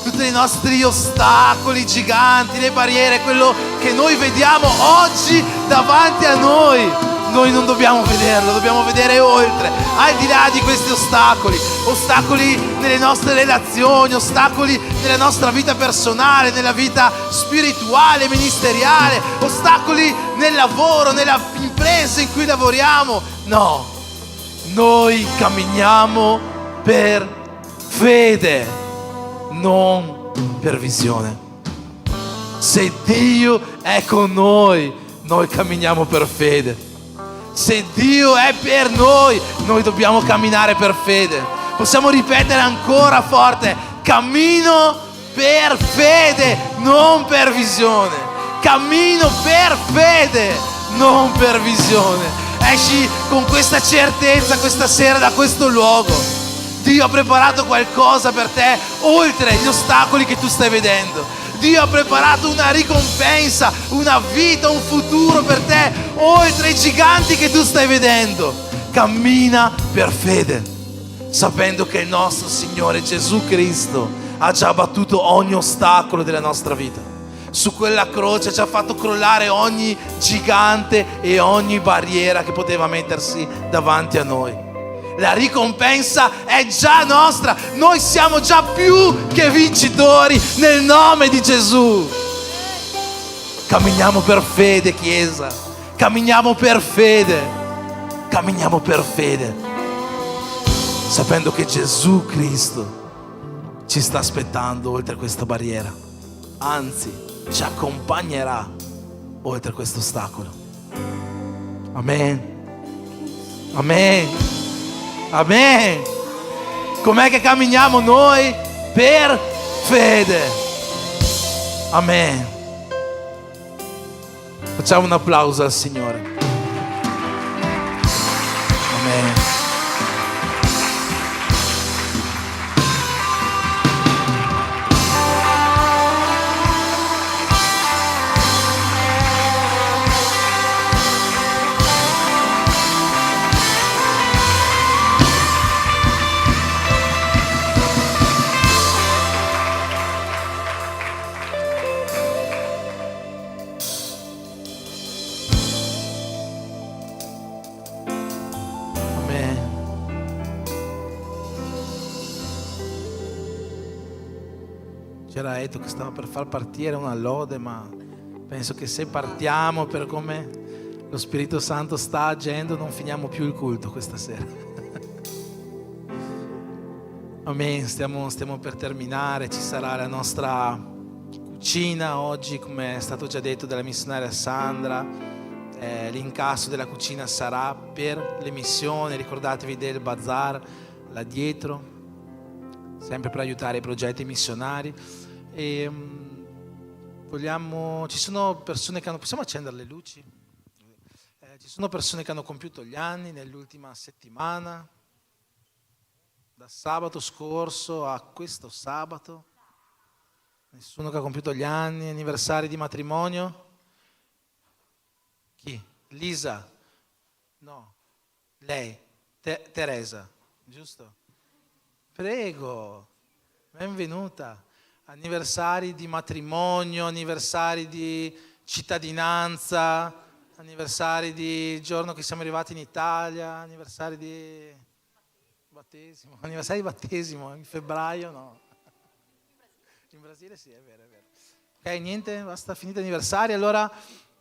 Tutti i nostri ostacoli giganti, le barriere, quello che noi vediamo oggi davanti a noi, noi non dobbiamo vederlo, dobbiamo vedere oltre, al di là di questi ostacoli nelle nostre relazioni, ostacoli nella nostra vita personale, nella vita spirituale, ministeriale, ostacoli nel lavoro, nella impresa in cui lavoriamo. No, noi camminiamo per fede, non per visione. Se Dio è con noi, noi camminiamo per fede. Se Dio è per noi, noi dobbiamo camminare per fede. Possiamo ripetere ancora forte: cammino per fede, non per visione. Cammino per fede, non per visione. Esci con questa certezza questa sera da questo luogo. Dio ha preparato qualcosa per te oltre gli ostacoli che tu stai vedendo. Dio ha preparato una ricompensa, una vita, un futuro per te oltre i giganti che tu stai vedendo. Cammina per fede, sapendo che il nostro Signore Gesù Cristo ha già battuto ogni ostacolo della nostra vita. Su quella croce ci ha fatto crollare ogni gigante e ogni barriera che poteva mettersi davanti a noi. La ricompensa è già nostra, noi siamo già più che vincitori nel nome di Gesù. Camminiamo per fede, Chiesa, camminiamo per fede, sapendo che Gesù Cristo ci sta aspettando oltre questa barriera, anzi ci accompagnerà oltre questo ostacolo. Amen. Amen. Amen. Com'è che camminiamo noi? Per fede. Amen. Facciamo un applauso al Signore. Amen. C'era Eto che stava per far partire una lode, ma penso che se partiamo per come lo Spirito Santo sta agendo non finiamo più il culto questa sera. Amen. Stiamo per terminare. Ci sarà la nostra cucina oggi, come è stato già detto dalla missionaria Sandra. L'incasso della cucina sarà per le missioni. Ricordatevi del bazar là dietro, sempre per aiutare i progetti missionari. E ci sono persone che possiamo accendere le luci? Ci sono persone che hanno compiuto gli anni nell'ultima settimana, da sabato scorso a questo sabato. Nessuno che ha compiuto gli anni, anniversari di matrimonio? Chi? Lisa? No, lei, Teresa, giusto? Prego, benvenuta. Anniversari di matrimonio, anniversari di cittadinanza, anniversari di giorno che siamo arrivati in Italia, anniversari di battesimo, in febbraio no. In Brasile sì, è vero. Ok, niente, basta, finito anniversari. Allora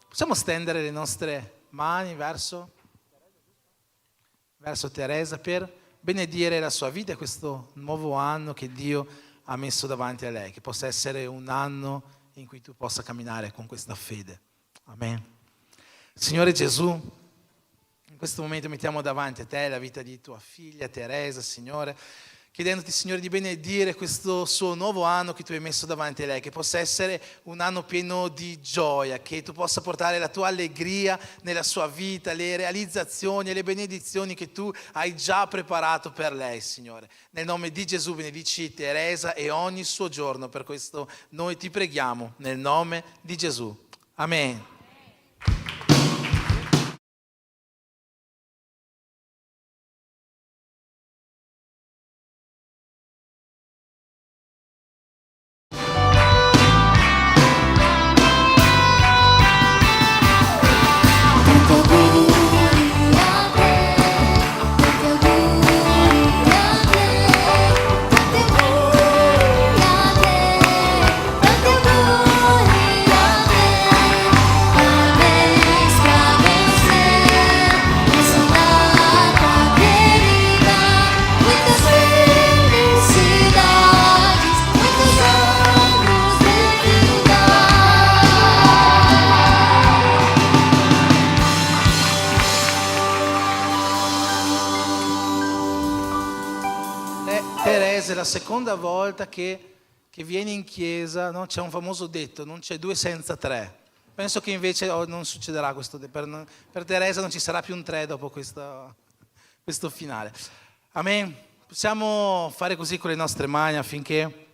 possiamo stendere le nostre mani verso Teresa per benedire la sua vita e questo nuovo anno che Dio ha messo davanti a lei, che possa essere un anno in cui tu possa camminare con questa fede. Amen. Signore Gesù, in questo momento mettiamo davanti a te la vita di tua figlia Teresa, Signore, chiedendoti, Signore, di benedire questo suo nuovo anno che tu hai messo davanti a lei, che possa essere un anno pieno di gioia, che tu possa portare la tua allegria nella sua vita, le realizzazioni e le benedizioni che tu hai già preparato per lei, Signore. Nel nome di Gesù benedici Teresa e ogni suo giorno, per questo noi ti preghiamo, nel nome di Gesù. Amen. Teresa è la seconda volta che viene in chiesa, no? C'è un famoso detto, non c'è 2 senza 3. Penso che invece non succederà questo, per Teresa non ci sarà più un 3 dopo questo finale. Amen. Possiamo fare così con le nostre mani affinché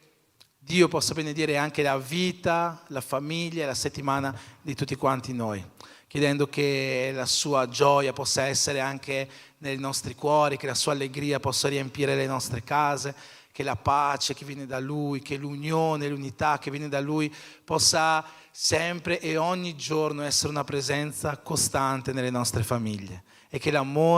Dio possa benedire anche la vita, la famiglia e la settimana di tutti quanti noi, chiedendo che la sua gioia possa essere anche nei nostri cuori, che la sua allegria possa riempire le nostre case, che la pace che viene da Lui, che l'unione, l'unità che viene da Lui possa sempre e ogni giorno essere una presenza costante nelle nostre famiglie e che l'amore